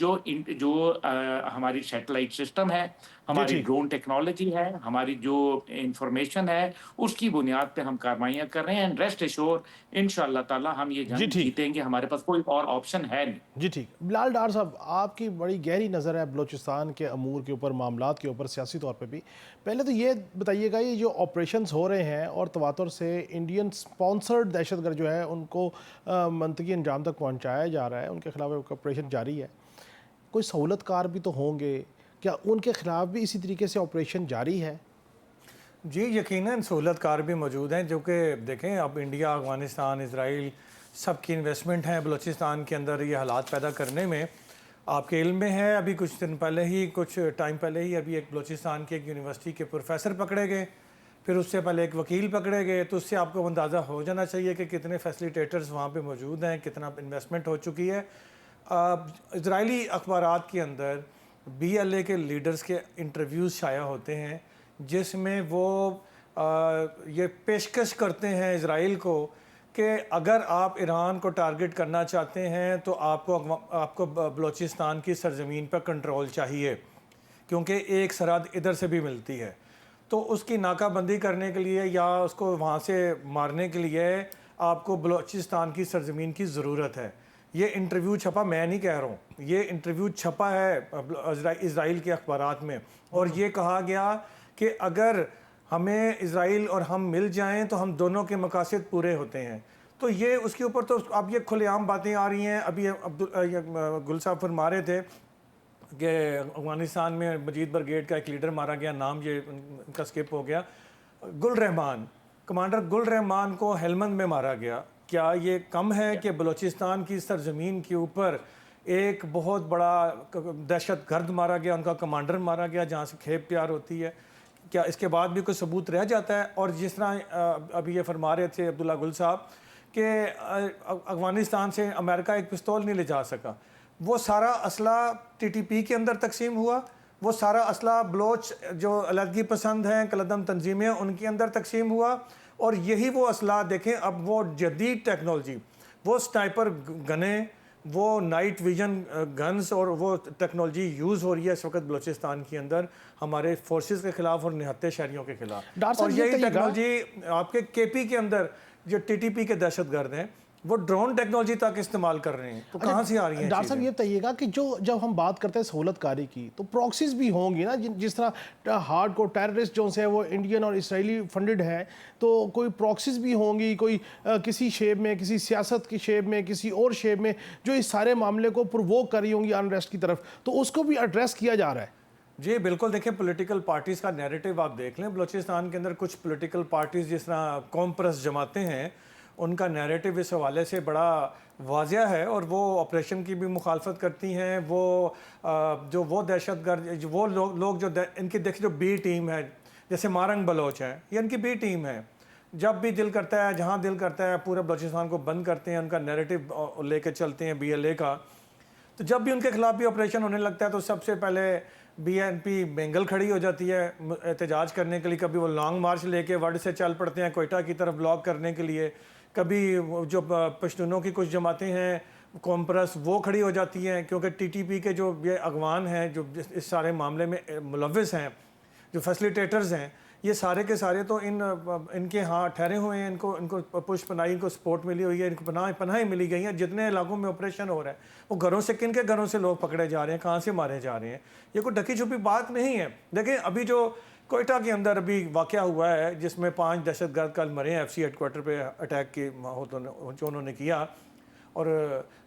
हमारी सैटेलाइट सिस्टम है, जी हमारी ठीक ड्रोन टेक्नोलॉजी है, हमारी जो इंफॉर्मेशन है, उसकी बुनियाद पे हम कार्रवाइयाँ कर रहे हैं, एंड रेस्ट एश्योर इंशाअल्लाह ताला हम ये जी जंग ठीक जीतेंगे। हमारे पास कोई और ऑप्शन है नहीं। जी ठीक। बिलाल डार साहब, आपकी बड़ी गहरी नज़र है बलूचिस्तान के अमूर के ऊपर, मामलात के ऊपर, सियासी तौर पे भी। पहले तो ये बताइएगा, ये जो ऑपरेशंस हो रहे हैं और तवातुर से इंडियन स्पॉन्सर्ड दहशतगर्द जो है उनको मंतकी अंजाम तक पहुंचाया जा रहा है, उनके खिलाफ एक ऑपरेशन जारी है, कोई सहूलतकार भी तो होंगे, क्या उनके खिलाफ भी इसी तरीके से ऑपरेशन जारी है? जी, यकीनन सहूलतकार भी मौजूद हैं, जो कि देखें अब इंडिया, अफ़गानिस्तान, इज़राइल सबकी इन्वेस्टमेंट है बलूचिस्तान के अंदर ये हालात पैदा करने में। आपके इल्म में है, अभी कुछ टाइम पहले ही अभी एक बलूचिस्तान की एक यूनिवर्सिटी के प्रोफेसर पकड़े गए, फिर उससे पहले एक वकील पकड़े गए। तो उससे आपको अंदाज़ा हो जाना चाहिए कि कितने फैसिलिटेटर्स वहाँ पे मौजूद हैं, कितना इन्वेस्टमेंट हो चुकी है। इजरायली अखबारात के अंदर BLA के लीडर्स के इंटरव्यूज़ शाया होते हैं, जिसमें वो ये पेशकश करते हैं इज़राइल को कि अगर आप ईरान को टारगेट करना चाहते हैं तो आपको बलूचिस्तान की सरजमीन पर कंट्रोल चाहिए, क्योंकि एक सरहद इधर से भी मिलती है। तो उसकी नाकाबंदी करने के लिए या उसको वहाँ से मारने के लिए आपको बलूचिस्तान की सरजमीन की ज़रूरत है। ये इंटरव्यू छपा, मैं नहीं कह रहा हूँ, ये इंटरव्यू छपा है इज़राइल के अखबारात में, और ये कहा गया कि अगर हमें इज़राइल और हम मिल जाएं तो हम दोनों के मकासद पूरे होते हैं। तो ये उसके ऊपर तो अब ये खुलेआम बातें आ रही हैं। अभी गुल साहब फरमा रहे थे कि अफ़गानिस्तान में मजीद ब्रिगेड का एक लीडर मारा गया, नाम ये उनका स्किप हो गया, गुल रहमान, कमांडर गुल रहमान को हेलमंद में मारा गया। क्या ये कम है कि बलूचिस्तान की सरजमीन के ऊपर एक बहुत बड़ा दहशत गर्द मारा गया, उनका कमांडर मारा गया, जहाँ से खेप प्यार होती है? क्या इसके बाद भी कोई सबूत रह जाता है? और जिस तरह अभी ये फरमा रहे थे अब्दुल्ला गुल साहब कि अफ़गानिस्तान से अमेरिका एक पिस्तौल नहीं ले जा सका, وہ سارا اسلحہ ٹی ٹی پی کے اندر تقسیم ہوا، وہ سارا اسلحہ بلوچ جو علیحدگی پسند ہیں، کلدم تنظیمیں، ان کے اندر تقسیم ہوا، اور یہی وہ اسلحہ دیکھیں اب وہ جدید ٹیکنالوجی، وہ سنائپر گنیں، وہ نائٹ ویژن گنز اور وہ ٹیکنالوجی یوز ہو رہی ہے اس وقت بلوچستان کے اندر ہمارے فورسز کے خلاف اور نہتے شہریوں کے خلاف. ڈاکٹر اور صاحب یہ یہی کہیے گا ٹیکنالوجی آپ کے کے پی کے اندر جو ٹی ٹی پی کے دہشت گرد ہیں وہ ڈرون ٹیکنالوجی تک استعمال کر رہے ہیں. تو کہاں سے آ رہی ہیں ڈاکٹر صاحب یہ بتائیے گا کہ جب ہم بات کرتے ہیں سہولت کاری کی تو پراکسیز بھی ہوں گی نا، جس طرح ہارڈ کو ٹیررسٹ جو ہیں وہ انڈین اور اسرائیلی فنڈڈ ہیں، تو کوئی پراکسیز بھی ہوں گی، کوئی کسی شیپ میں، کسی سیاست کی شیپ میں، کسی اور شیپ میں جو اس سارے معاملے کو پرووک کر رہی ہوں گی انریسٹ کی طرف، تو اس کو بھی ایڈریس کیا جا رہا ہے. جی بالکل. دیکھیں پولیٹیکل پارٹیز کا نیریٹو آپ دیکھ لیں بلوچستان کے اندر کچھ پولیٹیکل پارٹیز جس طرح قوم پرست جماعتیں ہیں ان کا نیریٹو اس حوالے سے بڑا واضح ہے، اور وہ آپریشن کی بھی مخالفت کرتی ہیں. وہ دہشت گرد وہ لوگ جو ان کی دیکھیں جو بی ٹیم ہے جیسے مارنگ بلوچ ہے، یہ ان کی بی ٹیم ہے. جب بھی دل کرتا ہے، جہاں دل کرتا ہے، پورے بلوچستان کو بند کرتے ہیں، ان کا نیریٹو لے کے چلتے ہیں بی ایل اے کا. تو جب بھی ان کے خلاف بھی آپریشن ہونے لگتا ہے تو سب سے پہلے بی این پی بینگل کھڑی ہو جاتی ہے احتجاج کرنے کے لیے. کبھی وہ لانگ مارچ لے کے ورڈ سے چل پڑتے ہیں کوئٹہ کی طرف بلاک کرنے کے لیے. کبھی جو پشتونوں کی کچھ جماعتیں ہیں قوم پرست وہ کھڑی ہو جاتی ہیں، کیونکہ ٹی ٹی پی کے جو یہ اغوان ہیں جو اس سارے معاملے میں ملوث ہیں، جو فیسلیٹیٹرز ہیں، یہ سارے کے سارے تو ان کے ہاں ٹھہرے ہوئے ہیں. ان کو پش پناہی، ان کو سپورٹ ملی ہوئی ہے، ان کو پناہیں ملی گئی ہیں. جتنے علاقوں میں آپریشن ہو رہا ہے وہ گھروں سے، کن کے گھروں سے لوگ پکڑے جا رہے ہیں، کہاں سے مارے جا رہے ہیں، یہ کوئی ڈھکی چھپی بات نہیں ہے. دیکھیں ابھی جو کوئٹہ کے اندر ابھی واقعہ ہوا ہے جس میں 5 دہشت گرد کل مرے ہیں ایف سی ہیڈ کوارٹر پہ اٹیک کی جو انہوں نے کیا. اور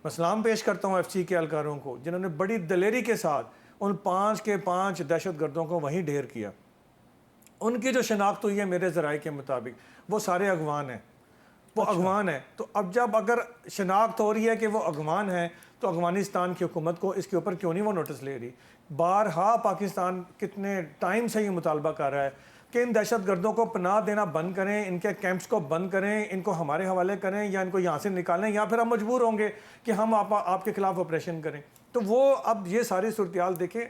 میں سلام پیش کرتا ہوں ایف سی کے اہلکاروں کو جنہوں نے بڑی دلیری کے ساتھ ان 5 کے 5 دہشت گردوں کو وہیں ڈھیر کیا. ان کی جو شناخت ہوئی ہے میرے ذرائع کے مطابق وہ سارے اغوان ہیں، وہ اغوان ہیں. تو اب جب اگر شناخت ہو رہی ہے کہ وہ اغوان ہیں تو افغانستان کی حکومت کو اس کے اوپر کیوں نہیں وہ نوٹس لے رہی؟ بارہا پاکستان کتنے ٹائم سے یہ مطالبہ کر رہا ہے کہ ان دہشت گردوں کو پناہ دینا بند کریں، ان کے کیمپس کو بند کریں، ان کو ہمارے حوالے کریں یا ان کو یہاں سے نکالیں، یا پھر ہم مجبور ہوں گے کہ ہم آپ کے خلاف آپریشن کریں. تو وہ اب یہ ساری صورتحال دیکھیں.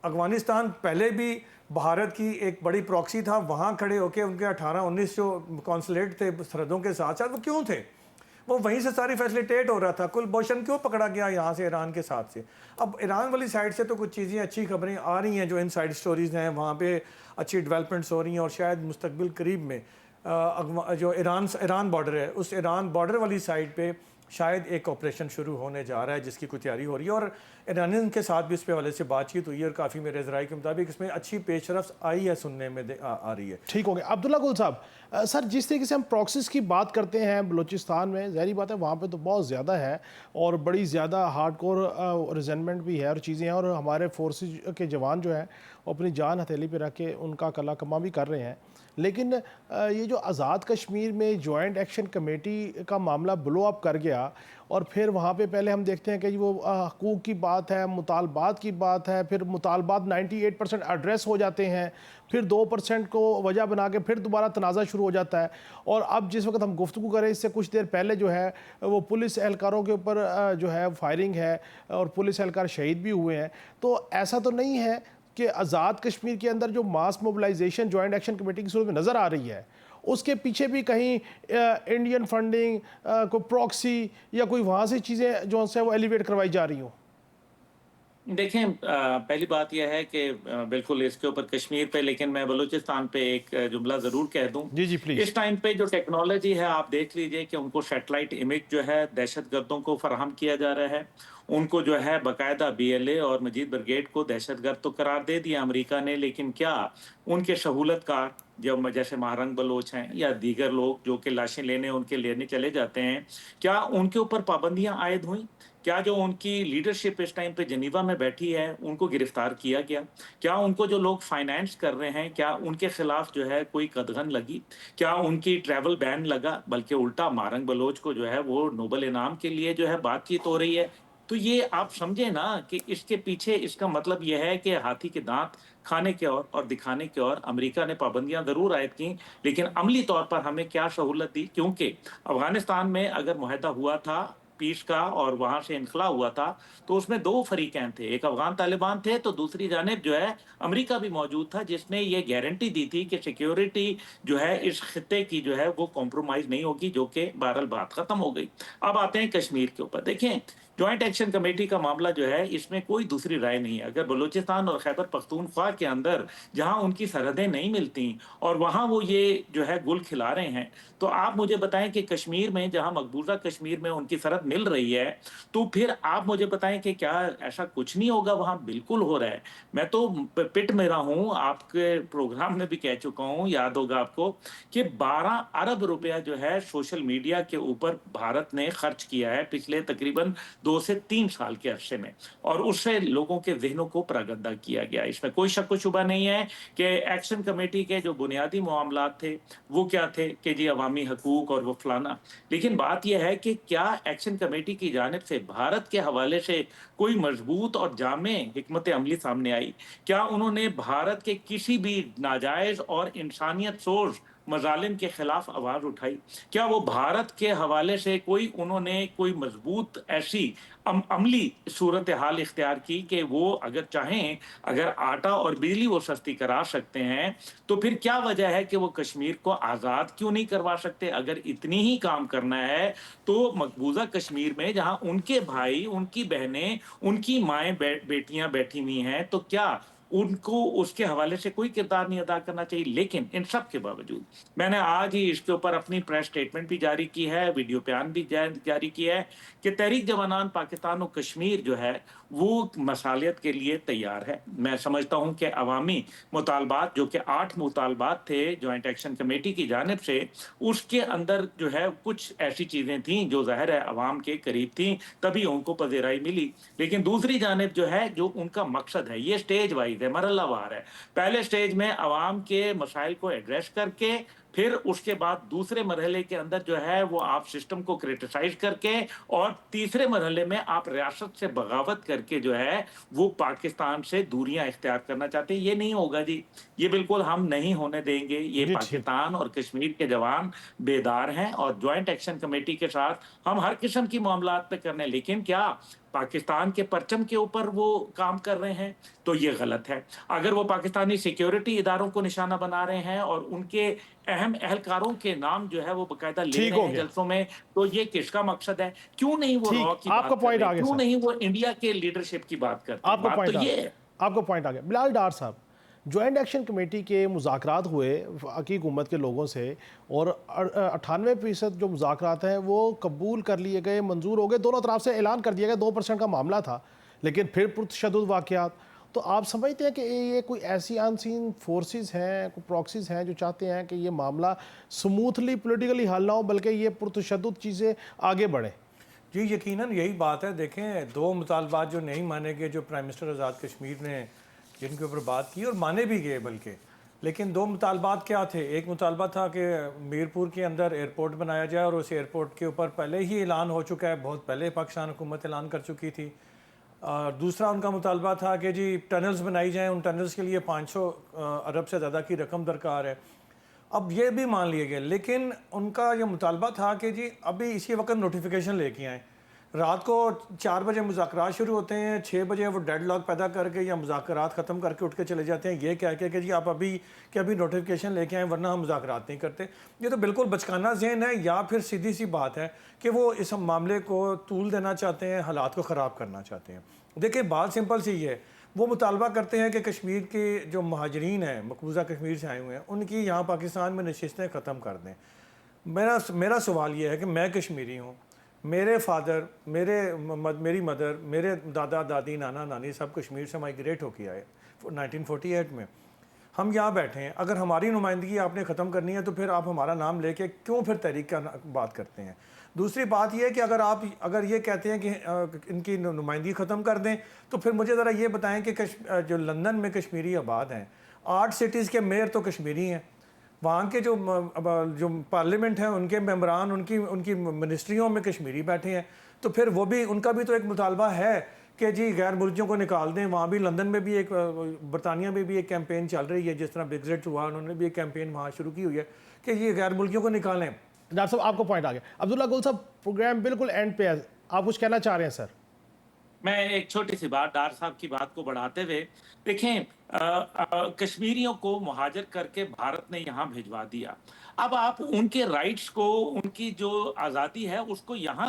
افغانستان پہلے بھی بھارت کی ایک بڑی پراکسی تھا، وہاں کھڑے ہو کے ان کے 18-19 جو کونسلیٹ تھے سرحدوں کے ساتھ ساتھ وہ کیوں تھے؟ وہ وہیں سے ساری فیسلیٹیٹ ہو رہا تھا. کلبھوشن کیوں پکڑا گیا یہاں سے ایران کے ساتھ سے؟ اب ایران والی سائڈ سے تو کچھ چیزیں اچھی خبریں آ رہی ہیں جو ان سائڈ سٹوریز ہیں، وہاں پہ اچھی ڈیولپمنٹس ہو رہی ہیں، اور شاید مستقبل قریب میں جو ایران بارڈر ہے اس ایران بارڈر والی سائڈ پہ شاید ایک آپریشن شروع ہونے جا رہا ہے جس کی کوئی تیاری ہو رہی ہے. اور ایرانین کے ساتھ بھی اس پہ حوالے سے بات چیت ہوئی ہے اور کافی میرے ذرائع کے مطابق اس میں اچھی پیش رفت آئی ہے، سننے میں آ رہی ہے. ٹھیک ہو گیا. عبداللہ گل صاحب، سر جس طریقے سے ہم پراکسیز کی بات کرتے ہیں بلوچستان میں، ظاہری بات ہے وہاں پہ تو بہت زیادہ ہے اور بڑی زیادہ ہارڈ کور ریزنمنٹ بھی ہے اور چیزیں ہیں، اور ہمارے فورسز کے جوان جو ہیں وہ اپنی جان ہتھیلی پہ رکھ کے ان کا کلا کما بھی کر رہے ہیں. لیکن یہ جو آزاد کشمیر میں جوائنٹ ایکشن کمیٹی کا معاملہ بلو اپ کر گیا، اور پھر وہاں پہ پہلے ہم دیکھتے ہیں کہ وہ حقوق کی بات ہے، مطالبات کی بات ہے، پھر مطالبات 98% ایڈریس ہو جاتے ہیں، پھر 2% کو وجہ بنا کے پھر دوبارہ تنازع شروع ہو جاتا ہے. اور اب جس وقت ہم گفتگو کریں اس سے کچھ دیر پہلے جو ہے وہ پولیس اہلکاروں کے اوپر جو ہے فائرنگ ہے اور پولیس اہلکار شہید بھی ہوئے ہیں. تو ایسا تو نہیں ہے کہ آزاد کشمیر کے اندر جو ماس موبلائزیشن جوائنٹ ایکشن کمیٹی کی صورت میں نظر آ رہی ہے اس کے پیچھے بھی کہیں انڈین فنڈنگ، کوئی پراکسی یا کوئی وہاں سے چیزیں جو سے وہ ایلیویٹ کروائی جا رہی ہوں؟ دیکھیں پہلی بات یہ ہے کہ بالکل اس کے اوپر کشمیر پہ، لیکن میں بلوچستان پہ ایک جملہ ضرور کہہ دوں. جی پلیز. اس ٹائم پہ جو ٹیکنالوجی ہے آپ دیکھ لیجئے کہ ان کو سیٹلائٹ امیج جو ہے دہشت گردوں کو فراہم کیا جا رہا ہے. ان کو جو ہے باقاعدہ بی ایل اے اور مجید برگیڈ کو دہشت گرد تو قرار دے دیا امریکہ نے، لیکن کیا ان کے سہولت کار جو جیسے مہرنگ بلوچ ہیں یا دیگر لوگ جو کہ لاشیں لینے چلے جاتے ہیں، کیا ان کے اوپر پابندیاں عائد ہوئیں؟ کیا جو ان کی لیڈرشپ اس ٹائم پہ جنیوا میں بیٹھی ہے ان کو گرفتار کیا گیا؟ کیا ان کو جو لوگ فائنانس کر رہے ہیں کیا ان کے خلاف جو ہے کوئی قدغن لگی؟ کیا ان کی ٹریول بین لگا؟ بلکہ الٹا مارنگ بلوچ کو جو ہے وہ نوبل انعام کے لیے جو ہے بات چیت ہو رہی ہے. تو یہ آپ سمجھیں نا کہ اس کے پیچھے اس کا مطلب یہ ہے کہ ہاتھی کے دانت کھانے کے اور دکھانے کے اور امریکہ نے پابندیاں ضرور عائد کی، لیکن عملی طور پر ہمیں کیا سہولت دی؟ کیونکہ افغانستان میں اگر معاہدہ ہوا تھا पीस का और वहां से इनखला हुआ था, तो उसमें दो फरीकैन थे, एक अफगान तालिबान थे, तो दूसरी जानिब जो है अमेरिका भी मौजूद था, जिसने ये गारंटी दी थी कि सिक्योरिटी जो है इस खित्ते की जो है वो कॉम्प्रोमाइज नहीं होगी, जो कि बहरहाल बात खत्म हो गई। अब आते हैं कश्मीर के ऊपर। देखें, जॉइंट एक्शन कमेटी का मामला जो है, इसमें कोई दूसरी राय नहीं है। अगर बलूचिस्तान और खैबर पख्तूनख्वा के अंदर जहां उनकी सरहदें नहीं मिलती और वहां वो ये जो है गुल खिला रहे हैं, तो आप मुझे बताएं कि कश्मीर में, जहां मकबूजा कश्मीर में उनकी सरहद मिल रही है, तो फिर आप मुझे बताएं कि क्या ऐसा कुछ नहीं होगा? वहां बिल्कुल हो रहा है। मैं तो पिट में रहा हूं, आपके प्रोग्राम में भी कह चुका हूं, याद होगा आपको, कि 12 अरब रुपया जो है सोशल मीडिया के ऊपर भारत ने खर्च किया है पिछले तकरीबन 2 से 3 साल के अरसे में, और उससे लोगों के जहनों को प्रगंदा किया गया। इसमें कोई शक व शुबा नहीं है कि एक्शन कमेटी के जो बुनियादी मामलात थे वो क्या थे कि जी अवामी हकूक और वो फलाना। लेकिन बात यह है कि क्या एक्शन कमेटी की जानिब से भारत के हवाले से कोई मजबूत और जामे हिकमत अमली सामने आई? क्या उन्होंने भारत के किसी भी नाजायज और इंसानियत सोच मजालिम के खिलाफ आवाज उठाई? क्या वो भारत के हवाले से उन्होंने कोई मजबूत ऐसी अमली सूरत हाल इख्तियार की कि वो अगर चाहें, अगर आटा और बिजली वो सस्ती करा सकते हैं, तो फिर क्या वजह है कि वो कश्मीर को आज़ाद क्यों नहीं करवा सकते? अगर इतनी ही काम करना है तो मकबूजा कश्मीर में जहां उनके भाई, उनकी बहनें, उनकी माएँ बेटियां बैठी हुई हैं, तो क्या उनको उसके हवाले से कोई किरदार नहीं अदा करना चाहिए? लेकिन इन सब के बावजूद मैंने आज ही इसके ऊपर अपनी प्रेस स्टेटमेंट भी जारी की है, वीडियो बयान भी जारी किया है कि तहरीक जवानान पाकिस्तान और कश्मीर जो है वो मसालियत के लिए तैयार है। मैं समझता हूं कि अवामी मुतालबात, जो कि 8 मुतालबात थे जॉइंट एक्शन कमेटी की जानिब से, उसके अंदर जो है कुछ ऐसी चीज़ें थीं जो ज़ाहिर है अवाम के करीब थीं, तभी उनको पज़ीराई मिली। लेकिन दूसरी जानिब जो है, जो उनका मकसद है, ये स्टेज वाइज है, मरहलावार है। पहले स्टेज में अवाम के मसाइल को एड्रेस करके, फिर उसके बाद दूसरे मरहले के अंदर जो है वो आप सिस्टम को क्रिटिसाइज करके, और तीसरे मरहले में आप रियासत से बगावत करके जो है वो पाकिस्तान से दूरियां इख्तियार करना चाहते हैं। ये नहीं होगा जी, ये बिल्कुल हम नहीं होने देंगे। ये जी ठीक। पाकिस्तान और कश्मीर के जवान बेदार हैं और ज्वाइंट एक्शन कमेटी के साथ हम हर किस्म की मामलात पे करने, लेकिन क्या पाकिस्तान के परचम के ऊपर वो काम कर रहे हैं? तो ये गलत है। अगर वो पाकिस्तानी सिक्योरिटी इदारों को निशाना बना रहे हैं और उनके अहम एहलकारों के नाम जो है वो बाकायदा ले ठीक रहे हो हैं गया। जलसों में, तो ये किसका मकसद है? क्यों नहीं वो ठीक, रॉ की आपका बात कर पॉइंट रहे? आ गया क्यों सर। नहीं वो इंडिया के लीडरशिप की बात करते? आपको बात पॉइंट तो आ ये गया, है। आपको पॉइंट आ गया। बिलाल डार साहब, जॉइंट एक्शन कमेटी के मुज़ाकरात हुए वफाकी हुकूमत के लोगों से, और 98% जो मुज़ाकरात हैं वो कबूल कर लिए गए, मंजूर हो गए, दोनों तरफ से ऐलान कर दिया गया। 2% का मामला था, लेकिन फिर पुरतशद्दुद वाक़यात। तो आप समझते हैं कि ये कोई ऐसी अनसीन फोर्सेस हैं, कोई प्रॉक्सीज हैं जो चाहते हैं कि ये मामला स्मूथली पॉलिटिकली हल ना हो, बल्कि ये पुरतशद्दुद चीज़ें आगे बढ़ें? जी यकीनन यही बात है। देखें, दो मुतालबात जो नहीं माने गए, जो प्राइम मिनिस्टर आज़ाद कश्मीर ने जिनके ऊपर बात की और माने भी गए बल्कि, लेकिन दो मुतालबात क्या थे? एक मुतालबा था कि मीरपुर के अंदर एयरपोर्ट बनाया जाए, और उस एयरपोर्ट के ऊपर पहले ही ऐलान हो चुका है, बहुत पहले पाकिस्तान हुकूमत ऐलान कर चुकी थी। और दूसरा उनका मुतालबा था कि जी टनल्स बनाई जाएँ, उन टनल्स के लिए 500 अरब से ज़्यादा की रकम दरकार है। अब ये भी मान लिए गए, लेकिन उनका ये मुतालबा था कि जी अभी इसी वक्त नोटिफिकेशन लेके आएँ। रात को 4 बजे मुज़ाकरात शुरू होते हैं, 6 बजे वो डेडलॉक पैदा करके या मुज़ाकरात ख़त्म करके उठ के चले जाते हैं, ये कह के कि जी आप अभी नोटिफिकेशन लेके आएँ वरना हम मुज़ाकरात नहीं करते। ये तो बिल्कुल बचकाना ज़हन है, या फिर सीधी सी बात है कि वो इस मामले को तूल देना चाहते हैं, हालात को ख़राब करना चाहते हैं। देखिए, बात सिंपल सी है, वो मुतालबा करते हैं कि कश्मीर के जो महाजरीन हैं, मकबूजा कश्मीर से आए हुए हैं, उनकी यहाँ पाकिस्तान में नशिस्तें ख़त्म कर दें। मेरा सवाल ये है कि मैं कश्मीरी हूँ, मेरे फादर, मेरी मदर, मेरे दादा दादी, नाना नानी सब कश्मीर से माइग्रेट होके आए 1948 में। हम यहाँ बैठे हैं, अगर हमारी नुमाइंदगी आपने ख़त्म करनी है तो फिर आप हमारा नाम लेके क्यों फिर तहरीक का बात करते हैं? दूसरी बात यह है कि अगर ये कहते हैं कि इनकी नुमाइंदगी ख़त्म कर दें, तो फिर मुझे ज़रा ये बताएं कि जो लंदन में कश्मीरी आबाद हैं, 8 सिटीज़ के मेयर तो कश्मीरी हैं, वहाँ के जो पार्लियामेंट है, उनके मेंबरान, उनकी मिनिस्ट्रियों में कश्मीरी बैठे हैं, तो फिर वो भी, उनका भी तो एक मुतालबा है कि जी गैर मुल्कियों को निकाल दें। वहाँ भी लंदन में भी बरतानिया में भी एक कैंपेन चल रही है, जिस तरह ब्रेक्जिट हुआ, उन्होंने भी एक कैंपेन वहाँ शुरू की हुई है कि ये गैर मुल्कियों को निकालें। डॉक्टर साहब, आपको पॉइंट आ गया। अब्दुल्ला गुल साहब, प्रोग्राम बिल्कुल एंड पे है, आप कुछ कहना चाह रहे हैं सर? मैं एक छोटी सी बात डार साहब की बात को बढ़ाते हुए, देखें, कश्मीरियों को मुहाजिर करके भारत ने यहाँ भिजवा दिया। अब आप उनके राइट्स को, उनकी जो आज़ादी है उसको यहाँ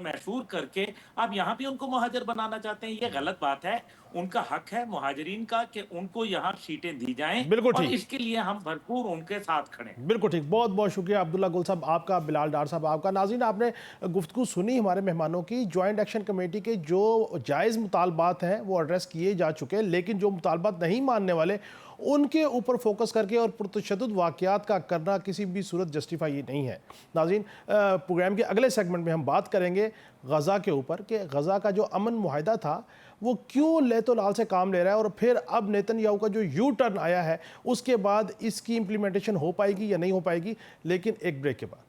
महसूर करके आप यहाँ भी उनको मुहाजिर बनाना चाहते हैं, ये गलत बात है। उनका हक है मुहाजिरीन का कि उनको यहाँ सीटें दी जाएं, बिल्कुल और ठीक। इसके लिए हम भरपूर उनके साथ खड़े हैं। बिल्कुल ठीक, बहुत बहुत शुक्रिया अब्दुल्ला गुल साहब आपका, बिलाल डार साहब आपका। नाज़रीन, आपने गुफ्तगू सुनी हमारे मेहमानों की। जॉइंट एक्शन कमेटी के जो जायज़ मुतालबात हैं वो एड्रेस किए जा चुके हैं, लेकिन जो मुतालबात नहीं मानने वाले उनके ऊपर फोकस करके और पुरतशद्दुद वाक़यात का करना किसी भी सूरत जस्टिफाई नहीं है। नाज़रीन, प्रोग्राम के अगले सेगमेंट में हम बात करेंगे गज़ा के ऊपर कि गज़ा का जो अमन मुआहिदा था वो क्यों लेतो लाल से काम ले रहा है, और फिर अब नेतन्याहू का जो यू टर्न आया है उसके बाद इसकी इम्प्लीमेंटेशन हो पाएगी या नहीं हो पाएगी, लेकिन एक ब्रेक के बाद।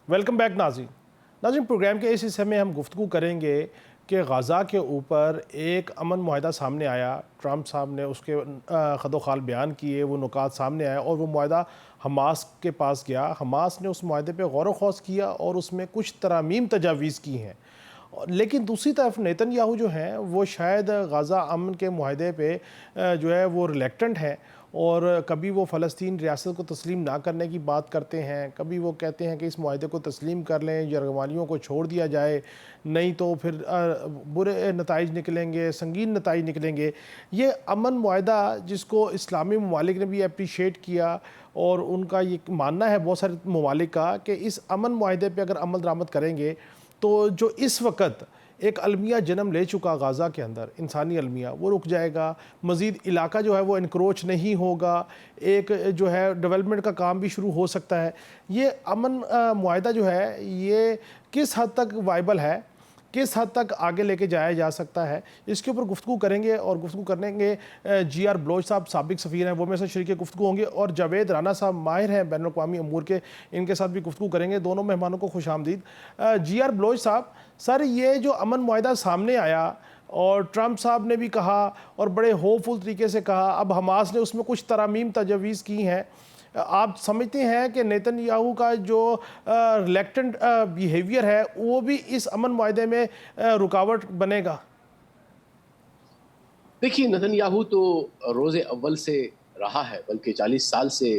वेलकम बैक नाज़रीन। नाज़रीन, प्रोग्राम के इस हिस्से में हम गुफ्तगू करेंगे कि गज़ा के ऊपर एक अमन मुआहिदा सामने आया। ट्रंप साहब ने उसके खदोखाल बयान किए, वो नुकात सामने आए और वो मुआहिदा हमास के पास गया। हमास ने उस मुआहिदे पे गौर व खौस किया और उसमें कुछ तरामीम तजावीज़ की हैं। लेकिन दूसरी तरफ नेतन्याहू जो हैं वो शायद गज़ा अमन के मुआहिदे पे जो है वो रिलेक्टेंट हैं, और कभी वो फ़लस्तीन रियासत को तस्लीम ना करने की बात करते हैं, कभी वो कहते हैं कि इस मुआहिदे को तस्लीम कर लें, यरगमानियों को छोड़ दिया जाए, नहीं तो फिर बुरे नताइज निकलेंगे, संगीन नताइज निकलेंगे। ये अमन मुआहिदा जिसको इस्लामी ममालिक ने भी अप्रीशिएट किया, और उनका ये मानना है बहुत सारे ममालिक का कि इस अमन मुआहिदे पे अगर अमल दरामद करेंगे तो जो इस वक्त एक अलमिया जन्म ले चुका गज़ा के अंदर, इंसानी अलमिया, वो रुक जाएगा। मज़ीद इलाका जो है वो इनक्रोच नहीं होगा, एक जो है डेवलपमेंट का काम भी शुरू हो सकता है। ये अमन मुआहिदा जो है ये किस हद तक वाइबल है, किस हद तक आगे लेके जाया जा सकता है, इसके ऊपर गुफ्तगू करेंगे। और गुफ्तगू करेंगे GR बलोच साहब, साबिक सफ़ीर हैं, वो मेरे साथ शरीक गुफ्तगू होंगे, और जावेद राना साहब माहिर हैं बैनुल अक़वामी अमूर के, इनके साथ भी गुफ्तगू करेंगे। दोनों मेहमानों को खुश आमदीद। GR बलोच साहब, सर ये जो अमन मुआहिदा सामने आया और ट्रंप साहब ने भी कहा और बड़े होपफुल तरीके से कहा, अब हमास ने उसमें कुछ तरामीम तजवीज़ की हैं, आप समझते हैं कि नेतन्याहू का जो रिलेक्टेंट बिहेवियर है वो भी इस अमन मुआहिदे में रुकावट बनेगा? देखिए, नेतन्याहू तो रोज़े अव्वल से रहा है, बल्कि 40 साल से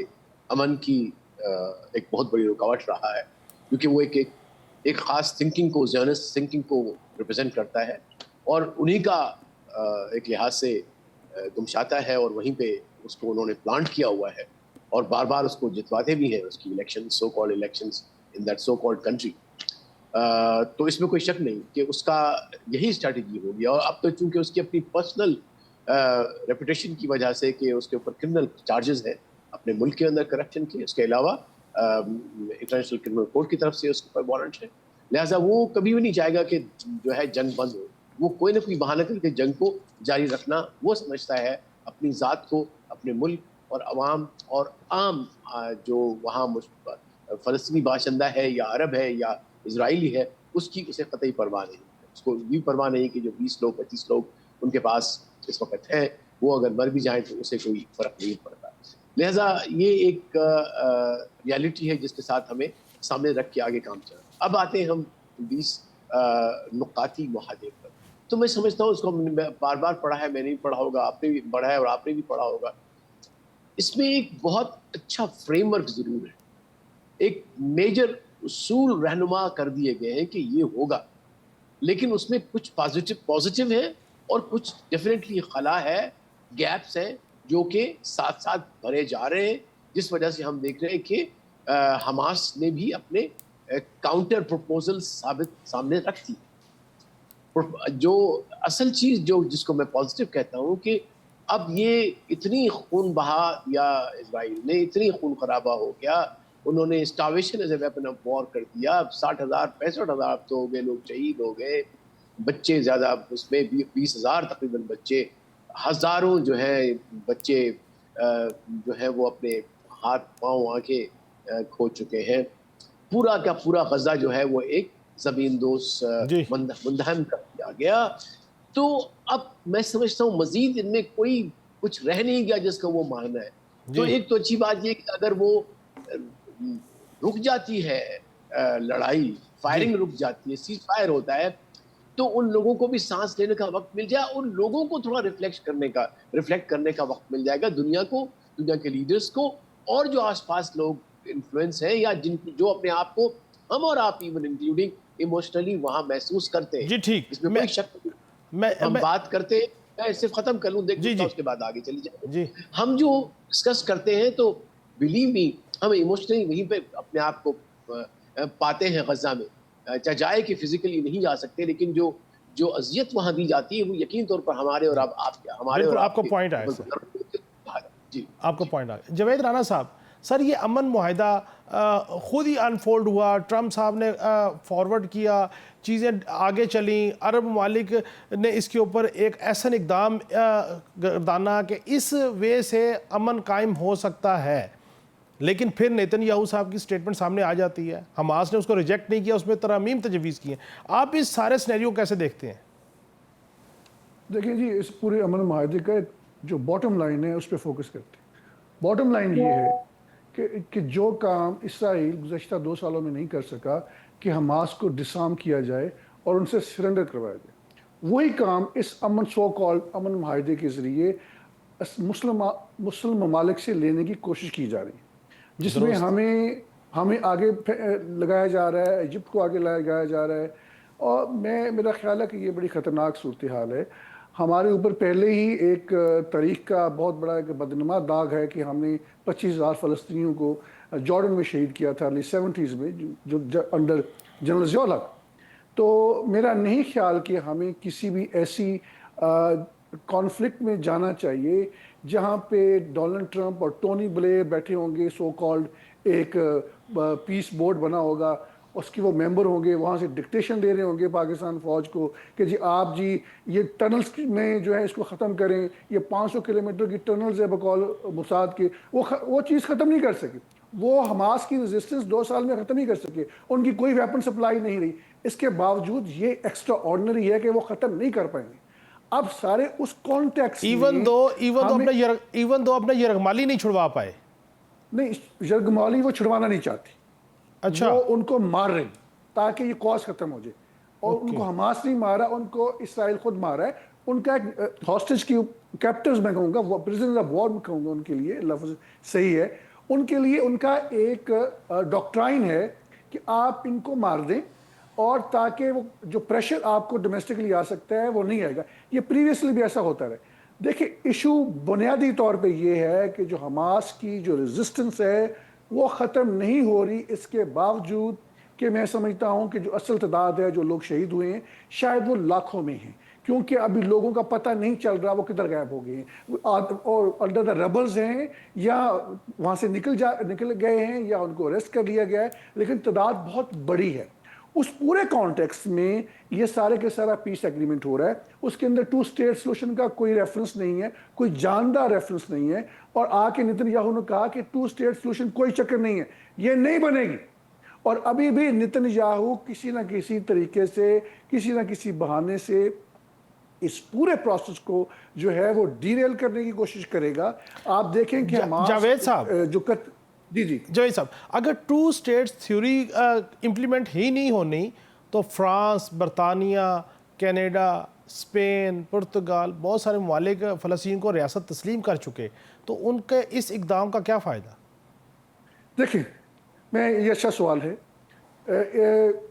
अमन की एक बहुत बड़ी रुकावट रहा है, क्योंकि वो एक ख़ास थिंकिंग को, ज़ियोनिस्ट थिंकिंग को रिप्रेजेंट करता है, और उन्हीं का एक लिहाज से गुमशाता है, और वहीं पे उसको उन्होंने प्लांट किया हुआ है, और बार बार उसको जितवाते भी हैं, उसकी election, so called elections in that so called country. तो इसमें कोई शक नहीं कि उसका यही स्ट्रैटेजी होगी। और अब तो चूंकि उसकी अपनी पर्सनल रेपुटेशन की वजह से कि उसके ऊपर क्रिमिनल चार्जेस हैं अपने मुल्क के अंदर करप्शन के, उसके अलावा इंटरनेशनल क्रिमिनल कोर्ट की तरफ से उसके ऊपर वारंट है, लिहाजा वो कभी भी नहीं चाहेगा कि जो है जंग बंद हो। वो कोई ना कोई बहाना करके जंग को जारी रखना वो समझता है, अपनी ज़ात को, अपने मुल्क और अवाम और आम जो वहाँ फ़लस्तीनी बाशिंदा है या अरब है या इजराइली है, उसकी उसे कतई परवाह नहीं है। उसको ये परवाह नहीं कि जो 20 लोग 25 लोग उनके पास इस वक्त हैं, वो अगर मर भी जाएं तो उसे कोई फ़र्क नहीं पड़ता। लिहाजा ये एक रियलिटी है जिसके साथ हमें सामने रख के आगे काम चलना। अब आते हैं हम 20 नुकाती मुहादे पर। तो मैं समझता हूँ, उसको बार बार पढ़ा है, मैंने भी पढ़ा होगा, आपने भी पढ़ा है और आपने भी पढ़ा होगा। इसमें एक बहुत अच्छा फ्रेमवर्क ज़रूर है, एक मेजर उसूल रहनुमा कर दिए गए हैं कि ये होगा, लेकिन उसमें कुछ पॉजिटिव है और कुछ डेफिनेटली खला है, गैप्स हैं जो कि साथ साथ भरे जा रहे हैं, जिस वजह से हम देख रहे हैं कि हमास ने भी अपने काउंटर प्रपोजल सामने रख दी। जो असल चीज़ जिसको मैं पॉजिटिव कहता हूँ कि अब ये इतनी खून बहा या इजराइल ने इतनी खून खराबा हो गया, उन्होंने starvation as a weapon of war कर दिया। 60,000 65,000 तो हो गए, लोग शहीद हो गए, बच्चे ज़्यादा, उसमें 20,000 तकरीबन बच्चे, हज़ारों जो है बच्चे जो है वो अपने हाथ पाँव आंखें खो चुके हैं। पूरा का पूरा गज़ा जो है वो एक زمین دوست جی مندہم کر دیا گیا. تو اب میں سمجھتا ہوں مزید ان میں کوئی کچھ رہ نہیں گیا جس کا وہ معنی ہے. تو جی ایک تو اچھی بات یہ کہ اگر وہ رک جاتی ہے لڑائی, فائرنگ رک جاتی ہے, سیز فائر ہوتا ہے, تو ان لوگوں کو بھی سانس لینے کا وقت مل جائے, ان لوگوں کو تھوڑا ریفلیکٹ کرنے کا وقت مل جائے گا, دنیا کو, دنیا کے لیڈرز کو, اور جو آس پاس لوگ انفلوئنس ہیں یا جو اپنے آپ کو ہم اور آپ ایون انکلوڈنگ ایموشنلی وہاں محسوس کرتے ہیں. جی ٹھیک. اس میں کوئی شک نہیں. میں ہم بات کرتے ہیں, میں صرف ختم کر لوں, دیکھ جی اس کے بعد آگے چلی جائے. جی ہم جو ڈسکس کرتے ہیں تو بلیو می ہم ایموشنلی وہیں پہ اپنے آپ کو پاتے ہیں غزہ میں, چاہے جائے کہ فزیکلی نہیں جا سکتے, لیکن جو اذیت وہاں دی جاتی ہے وہ یقین طور پر ہمارے اور ہمارے اور بالکل آپ آپ کو کے پوائنٹ آیا سر, جی آپ کو پوائنٹ آیا. جاوید رانا صاحب, سر یہ امن معاہدہ خود ہی انفولڈ ہوا, ٹرمپ صاحب نے فارورڈ کیا, چیزیں آگے چلیں, عرب ممالک نے اس کے اوپر ایک ایسا اقدام گردانا کہ اس وے سے امن قائم ہو سکتا ہے, لیکن پھر نیتن یاہو صاحب کی سٹیٹمنٹ سامنے آ جاتی ہے, حماس نے اس کو ریجیکٹ نہیں کیا, اس میں ترامیم تجویز کی ہیں. آپ اس سارے سینیریو کیسے دیکھتے ہیں؟ دیکھیں جی, اس پورے امن معاہدے کا جو باٹم لائن ہے اس پہ فوکس کرتے ہیں. باٹم لائن یہ ہے کہ جو کام اسرائیل گزشتہ 2 سالوں میں نہیں کر سکا کہ حماس کو ڈسارم کیا جائے اور ان سے سرنڈر کروایا جائے, وہی کام اس سو کالڈ امن معاہدے کے ذریعے مسلم ممالک سے لینے کی کوشش کی جا رہی ہے, جس میں ہمیں آگے لگایا جا رہا ہے, ایجپٹ کو آگے لگایا جا رہا ہے. اور میرا خیال ہے کہ یہ بڑی خطرناک صورتحال ہے. ہمارے اوپر پہلے ہی ایک تاریخ کا بہت بڑا ایک بدنما داغ ہے کہ ہم نے 25,000 فلسطینیوں کو جارڈن میں شہید کیا تھا ارلی 70s میں, جو انڈر جنرل ضیاء الحق. تو میرا نہیں خیال کہ ہمیں کسی بھی ایسی کانفلکٹ میں جانا چاہیے جہاں پہ ڈونلڈ ٹرمپ اور ٹونی بلیئر بیٹھے ہوں گے, سو کالڈ ایک پیس بورڈ بنا ہوگا, اس کے وہ ممبر ہوں گے, وہاں سے ڈکٹیشن دے رہے ہوں گے پاکستان فوج کو کہ جی آپ جی یہ ٹنلز میں جو ہے اس کو ختم کریں, یہ 500 کلومیٹر کی ٹنلز ہے بقول موساد کے, وہ چیز ختم نہیں کر سکے. وہ حماس کی ریزسٹنس 2 سال میں ختم نہیں کر سکے, ان کی کوئی ویپن سپلائی نہیں رہی. اس کے باوجود یہ ایکسٹرا آرڈنری ہے کہ وہ ختم نہیں کر پائیں گے. اب سارے اس کانٹیکس ایون دو اپنا یرغمالی نہیں چھڑوا پائے. نہیں, یرغمالی وہ چھڑوانا نہیں چاہتی. اچھا, وہ ان کو مار رہی تاکہ یہ کاز ختم ہو جائے, اور ان کو حماس نہیں مارا, ان کو اسرائیل خود مارا ہے. ان کا ایک ہاسٹیج کی کیپٹیوز میں کہوں گا, پرزنرز آف وار میں کہوں گا, ان کے لیے لفظ صحیح ہے, ان کے لیے ان کا ایک ڈاکٹرائن ہے کہ آپ ان کو مار دیں, اور تاکہ وہ جو پریشر آپ کو ڈومیسٹکلی آ سکتا ہے وہ نہیں آئے گا. یہ پریویسلی بھی ایسا ہوتا رہے. دیکھیں ایشو بنیادی طور پہ یہ ہے کہ جو حماس کی جو ریزسٹنس ہے وہ ختم نہیں ہو رہی, اس کے باوجود کہ میں سمجھتا ہوں کہ جو اصل تعداد ہے جو لوگ شہید ہوئے ہیں شاید وہ لاکھوں میں ہیں, کیونکہ ابھی لوگوں کا پتہ نہیں چل رہا وہ کدھر غائب ہو گئے ہیں, اور انڈر دا ریبلز ہیں یا وہاں سے نکل گئے ہیں یا ان کو اریسٹ کر لیا گیا ہے, لیکن تعداد بہت بڑی ہے. اس پورے کانٹیکس میں یہ سارے کے سارا پیس ایگریمنٹ ہو رہا ہے, اس کے اندر 2 اسٹیٹ سولوشن کا کوئی ریفرنس نہیں ہے, کوئی جاندار ریفرنس نہیں ہے. اور آ کے نیتن یاہو نے کہا کہ 2 اسٹیٹ سولوشن کوئی چکر نہیں ہے, یہ نہیں بنے گی. اور ابھی بھی نیتن یاہو کسی نہ کسی طریقے سے, کسی نہ کسی بہانے سے اس پورے پروسیس کو جو ہے وہ ڈیریل کرنے کی کوشش کرے گا. آپ دیکھیں کہ جاوید صاحب جی جاوید صاحب, اگر 2 اسٹیٹس تھیوری امپلیمنٹ ہی نہیں ہونی تو فرانس, برطانیہ, کینیڈا, اسپین, پرتگال, بہت سارے ممالک فلسطین کو ریاست تسلیم کر چکے, تو ان کے اس اقدام کا کیا فائدہ؟ دیکھیں, میں یہ اچھا سوال ہے.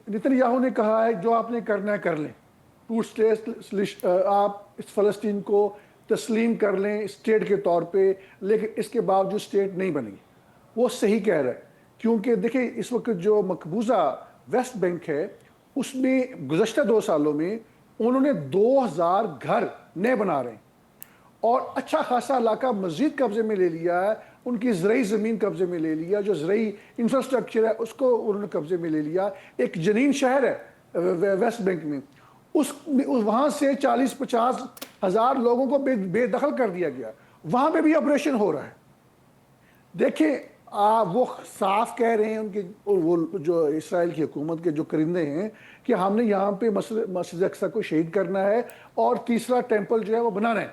نیتن یاہو نے کہا ہے جو آپ نے کرنا ہے کر لیں, 2 اسٹیٹ آپ اس فلسطین کو تسلیم کر لیں اسٹیٹ کے طور پہ, لیکن اس کے باوجود اسٹیٹ نہیں بنے گی. وہ صحیح کہہ رہا ہے, کیونکہ دیکھیں اس وقت جو مقبوضہ ویسٹ بینک ہے اس میں گزشتہ 2 سالوں میں انہوں نے 2000 گھر نئے بنا رہے ہیں, اور اچھا خاصا علاقہ مزید قبضے میں لے لیا ہے. ان کی زرعی زمین قبضے میں لے لیا, جو زرعی انفراسٹرکچر ہے اس کو انہوں نے قبضے میں لے لیا. ایک جنین شہر ہے ویسٹ بینک میں, وہاں سے 40-50 ہزار لوگوں کو بے دخل کر دیا گیا, وہاں پہ بھی آپریشن ہو رہا ہے. دیکھیں وہ صاف کہہ رہے ہیں ان کے وہ جو اسرائیل کی حکومت کے جو کرندے ہیں کہ ہم نے یہاں پہ مسجد اقصی کو شہید کرنا ہے اور تیسرا ٹیمپل جو ہے وہ بنانا ہے.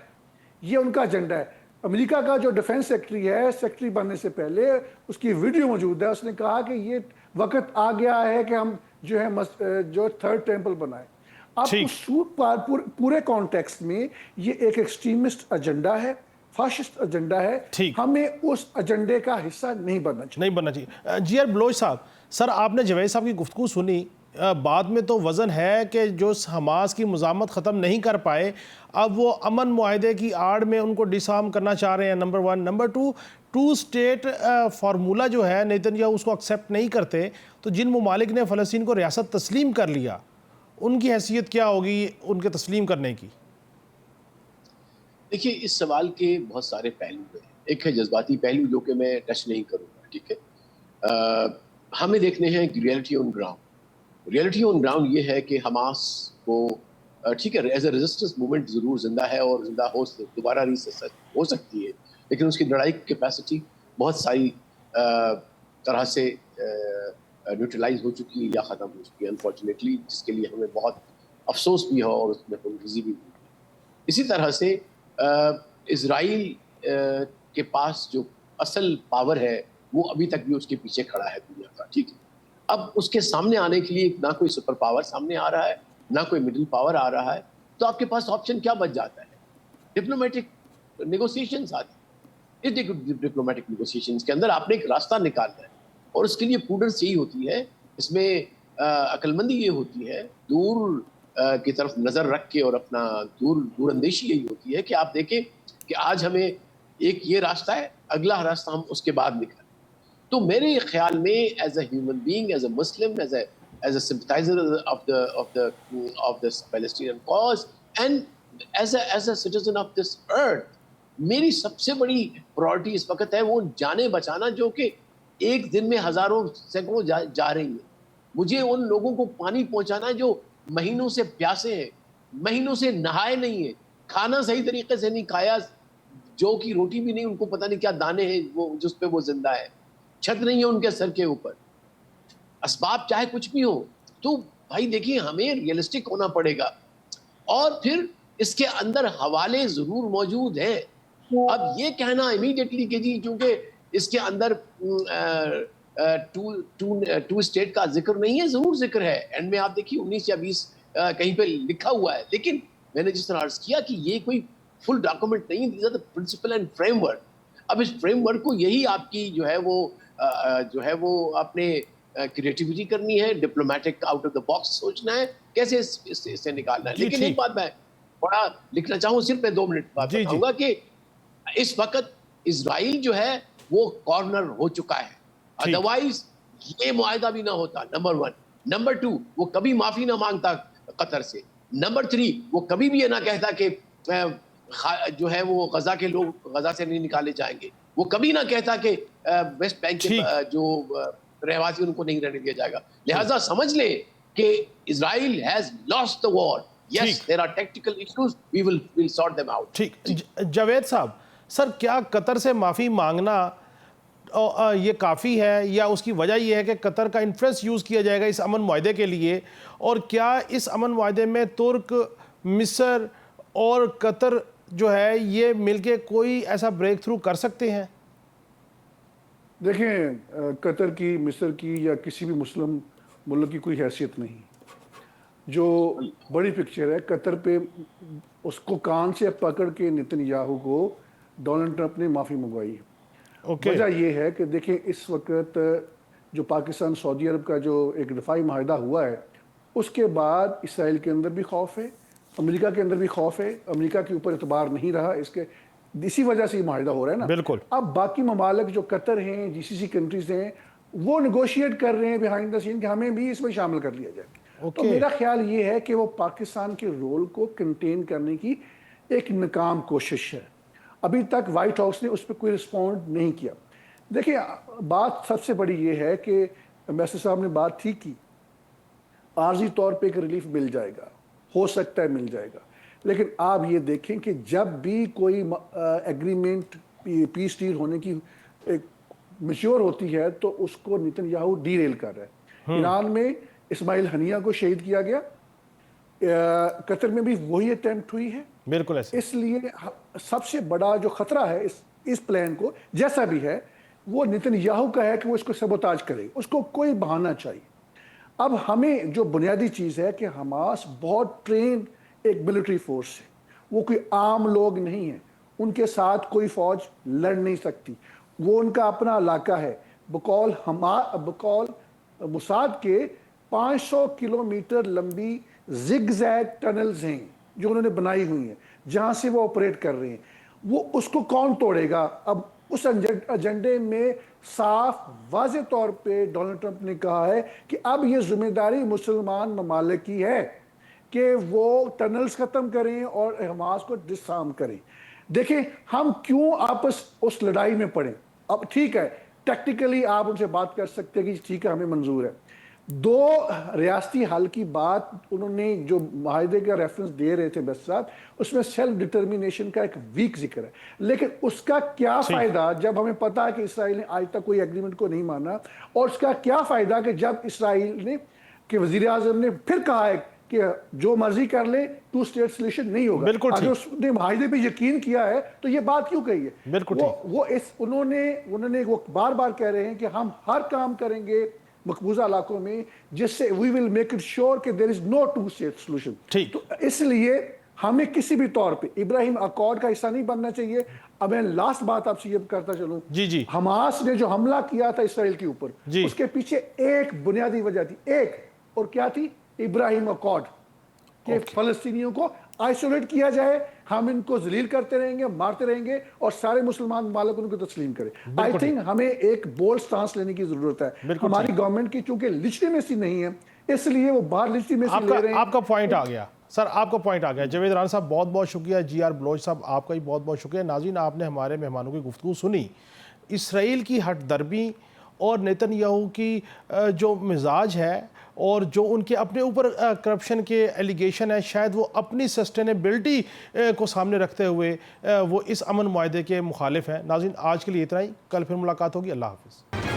یہ ان کا ایجنڈا ہے. امریکہ کا جو ڈیفنس سیکٹری ہے، سیکٹری بننے سے پہلے اس کی ویڈیو موجود ہے، اس نے کہا کہ یہ وقت آ گیا ہے کہ ہم جو ہے جو تھرڈ ٹیمپل بنائیں. اب اس پورے کانٹیکسٹ میں یہ ایک ایکسٹریمسٹ ایجنڈا ہے، فاشسٹ ایجنڈا ہے. ہمیں اس ایجنڈے کا حصہ نہیں بننا چاہیے. جی آر بلوچ صاحب، سر آپ نے جوید صاحب کی گفتگو سنی، بعد میں تو وزن ہے کہ جو حماس کی مزاحمت ختم نہیں کر پائے، اب وہ امن معاہدے کی آڑ میں ان کو ڈس آرم کرنا چاہ رہے ہیں. نمبر 1. نمبر 2، 2 اسٹیٹ فارمولہ جو ہے نیتن یاہو اس کو ایکسیپٹ نہیں کرتے، تو جن ممالک نے فلسطین کو ریاست تسلیم کر لیا ان کی حیثیت کیا ہوگی ان کے تسلیم کرنے کی؟ دیکھیے اس سوال کے بہت سارے پہلو ہیں. ایک ہے جذباتی پہلو جو کہ میں ٹچ نہیں کروں گا، ٹھیک ہے. ہمیں دیکھنے ہیں reality on ground. Reality on ground یہ ہے کہ حماس کو ٹھیک ہے ایز اے ریزسٹنس موومنٹ ضرور زندہ ہے اور زندہ دوبارہ ہو سکتی ہے، لیکن اس کی لڑائی کیپیسٹی بہت ساری طرح سے نیوٹرلائز ہو چکی ہے یا ختم ہو چکی ہے انفارچونیٹلی، جس کے لیے ہمیں بہت افسوس بھی ہے اور اس میں خونریزی بھی ہوئی. اسی طرح سے اسرائیل کے پاس جو اصل پاور ہے وہ ابھی تک بھی اس کے پیچھے کھڑا ہے دنیا کا، ٹھیک ہے. اب اس کے سامنے آنے کے لیے نہ کوئی سپر پاور سامنے آ رہا ہے، نہ کوئی مڈل پاور آ رہا ہے، تو آپ کے پاس آپشن کیا بچ جاتا ہے؟ ڈپلومیٹک نیگوسیشنز آتی ہیں. اس ڈپلومیٹک نیگوسیشنز کے اندر آپ نے ایک راستہ نکالنا ہے، اور اس کے لیے پروڈنس یہی ہوتی ہے، اس میں عقل مندی یہ ہوتی ہے، دور کی طرف نظر رکھ کے اور اپنا دور اندیشی یہی ہوتی ہے کہ آپ دیکھیں کہ آج ہمیں ایک یہ راستہ ہے، اگلا راستہ ہم اس کے بعد نکالیں. تو میرے خیال میں as a human being, as a Muslim, as a sympathiser of this Palestinian cause and as a citizen of this earth, میری سب سے بڑی پرائورٹی اس وقت ہے وہ جانیں بچانا جو کہ ایک دن میں ہزاروں سینکڑوں جا رہی ہیں. مجھے ان لوگوں کو پانی پہنچانا ہے جو مہینوں سے پیاسے ہیں، مہینوں سے نہائے نہیں ہیں، کھانا صحیح طریقے سے نہیں کھایا، جو کی روٹی بھی نہیں، ان کو پتہ نہیں کیا دانے ہیں وہ جس پہ وہ زندہ ہے، چھت نہیں ہے ان کے سر کے اوپر، اسباب چاہے کچھ بھی ہو. تو بھائی دیکھیے ہمیں ریئلسٹک ہونا پڑے گا، اور پھر اس کے اندر حوالے ضرور موجود ہیں. اب یہ کہنا امیڈیٹلی کہ جی چونکہ اس کے اندر ٹو اسٹیٹ کا ذکر نہیں ہے، ضرور ذکر ہے. اینڈ میں آپ دیکھیے 19 یا 20 کہیں پہ لکھا ہوا ہے، لیکن میں نے جس طرح عرض کیا کہ یہ کوئی فل ڈاکومنٹ نہیں، these are the principle and framework. اب اس فریم ورک کو یہی آپ کی جو ہے وہ اپنے کریٹیوٹی کرنی ہے، diplomatic out of the box سوچنا ہے کیسے اس سے نکالنا ہے. لیکن ایک بات میں بڑا لکھنا چاہوں، صرف میں 2 منٹ بات بتاؤں گا کہ اس وقت اسرائیل جو ہے وہ کارنر ہو چکا ہے، ادروائز یہ معاہدہ بھی نہ ہوتا. نمبر 1. نمبر 2، وہ کبھی معافی نہ مانگتا قطر سے. نمبر 3، وہ کبھی بھی یہ نہ کہتا کہ جو ہے وہ غزہ کے لوگ غزہ سے نہیں نکالے جائیں گے. وہ کبھی نہ کہتا کہ ویسٹ بینک کے جو رہواسی ان کو نہیں رہنے دیا جائے گا. لہٰذا سمجھ لیں کہ Israel has lost the war. Yes, there are tactical issues. We'll sort them out. ٹھیک. جاوید صاحب، سر کیا قطر سے معافی مانگنا یہ کافی ہے، یا اس کی وجہ یہ ہے کہ قطر کا انفلوئنس یوز کیا جائے گا اس امن معاہدے کے لیے؟ اور کیا اس امن معاہدے میں ترک، مصر اور قطر جو ہے یہ مل کے کوئی ایسا بریک تھرو کر سکتے ہیں؟ دیکھیں قطر کی، مصر کی یا کسی بھی مسلم ملک کی کوئی حیثیت نہیں. جو بڑی پکچر ہے قطر پہ، اس کو کان سے پکڑ کے نیتن یاہو کو ڈونلڈ ٹرمپ نے معافی منگوائی. وجہ یہ ہے کہ دیکھیں اس وقت جو پاکستان سعودی عرب کا جو ایک دفاعی معاہدہ ہوا ہے، اس کے بعد اسرائیل کے اندر بھی خوف ہے، امریکہ کے اندر بھی خوف ہے. امریکہ کے اوپر اعتبار نہیں رہا، اسی وجہ سے یہ معاہدہ ہو رہا ہے نا. بالکل. اب باقی ممالک جو قطر ہیں، جی سی سی کنٹریز ہیں، وہ نیگوشیٹ کر رہے ہیں بیہائنڈ دا سین کہ ہمیں بھی اس میں شامل کر لیا جائے. تو میرا خیال یہ ہے کہ وہ پاکستان کے رول کو کنٹین کرنے کی ایک ناکام کوشش ہے. ابھی تک وائٹ ہاؤس نے اس پہ کوئی رسپونڈ نہیں کیا. دیکھیں بات سب سے بڑی یہ ہے کہ ایمبیسڈر صاحب نے بات ٹھیک کی، عارضی طور پہ ایک ریلیف مل جائے گا، ہو سکتا ہے مل جائے گا. لیکن آپ یہ دیکھیں کہ جب بھی کوئی ایگریمنٹ پیس ڈیل ہونے کی ایک میچور ہوتی ہے تو اس کو نیتن یاہو ڈی ریل کر رہا ہے. ایران میں اسماعیل ہنیہ کو شہید کیا گیا, قطر میں بھی وہی اٹیمپٹ ہوئی ہے. بالکل ایسے. اس لیے سب سے بڑا جو خطرہ ہے اس پلان کو جیسا بھی ہے وہ نیتن یاہو کا ہے کہ وہ اس کو سبوتاج کرے, اس کو کوئی بہانہ چاہیے. اب ہمیں جو بنیادی چیز ہے کہ حماس بہت ٹرینڈ ایک ملٹری فورس ہے, وہ کوئی عام لوگ نہیں ہیں, ان کے ساتھ کوئی فوج لڑ نہیں سکتی, وہ ان کا اپنا علاقہ ہے. بقول موساد کے 500 کلومیٹر لمبی زگ زیگ ٹنلز ہیں جو انہوں نے بنائی ہوئی ہیں جہاں سے وہ آپریٹ کر رہے ہیں. وہ اس کو کون توڑے گا؟ اب اس ایجنڈے میں صاف واضح طور پہ ڈونلڈ ٹرمپ نے کہا ہے کہ اب یہ ذمہ داری مسلمان ممالک کی ہے کہ وہ ٹنلز ختم کریں اور حماس کو ڈسارم کریں. دیکھیں ہم کیوں آپس اس لڑائی میں پڑیں. اب ٹھیک ہے ٹیکٹیکلی آپ ان سے بات کر سکتے ہیں کہ ٹھیک ہے ہمیں منظور ہے. 2 ریاستی حل کی بات انہوں نے جو معاہدے کا ریفرنس دے رہے تھے بس صاحب, اس میں سیلف ڈٹرمینیشن کا ایک ویک ذکر ہے, لیکن اس کا کیا فائدہ جب ہمیں پتا ہے کہ اسرائیل نے آج تک کوئی ایگریمنٹ کو نہیں مانا, اور اس کا کیا فائدہ کہ جب اسرائیل نے کہ وزیر اعظم نے پھر کہا ہے کہ جو مرضی کر لے 2 اسٹیٹ سولوشن نہیں ہوگا. اگر اس نے معاہدے پہ یقین کیا ہے تو یہ بات کیوں کہی ہے؟ انہوں نے وہ بار بار کہہ رہے ہیں کہ ہم ہر کام کریں گے مقبوضہ علاقوں میں جس سے وی ول میک اٹ شیور کہ دیر از نو 2 اسٹیٹ سولوشن. تو اس لیے ہمیں کسی بھی طور پہ ابراہیم اکارڈ کا حصہ نہیں بننا چاہیے. اب میں لاسٹ بات آپ سے یہ کرتا چلوں, حماس نے جو حملہ کیا تھا اسرائیل کے اوپر, اس کے پیچھے ایک بنیادی وجہ تھی, ایک, اور کیا تھی؟ ابراہیم اکارڈ کہ فلسطینیوں کو آئسولیٹ کیا جائے, ہم ان کو ذلیل کرتے رہیں گے, مارتے رہیں گے, اور سارے مسلمان ممالک ان کو تسلیم کرے. آئی تھنک ہمیں ایک بولڈ سٹانس لینے کی ضرورت ہے. ہماری گورنمنٹ کی چونکہ لیجٹیمیسی نہیں ہے اس لیے وہ باہر لیجٹیمیسی لے رہے ہیں. آپ کا پوائنٹ آ گیا سر, آپ کا پوائنٹ آ گیا. جاوید رانا صاحب بہت بہت شکریہ. جی آر بلوچ صاحب آپ کا بھی بہت بہت شکریہ. ناظرین آپ نے ہمارے مہمانوں کی گفتگو سنی. اسرائیل کی ہٹ درمی اور نیتن یاہو کی جو مزاج ہے اور جو ان کے اپنے اوپر کرپشن کے ایلیگیشن ہے, شاید وہ اپنی سسٹینیبلٹی کو سامنے رکھتے ہوئے وہ اس امن معاہدے کے مخالف ہیں. ناظرین آج کے لیے اتنا ہی, کل پھر ملاقات ہوگی. اللہ حافظ.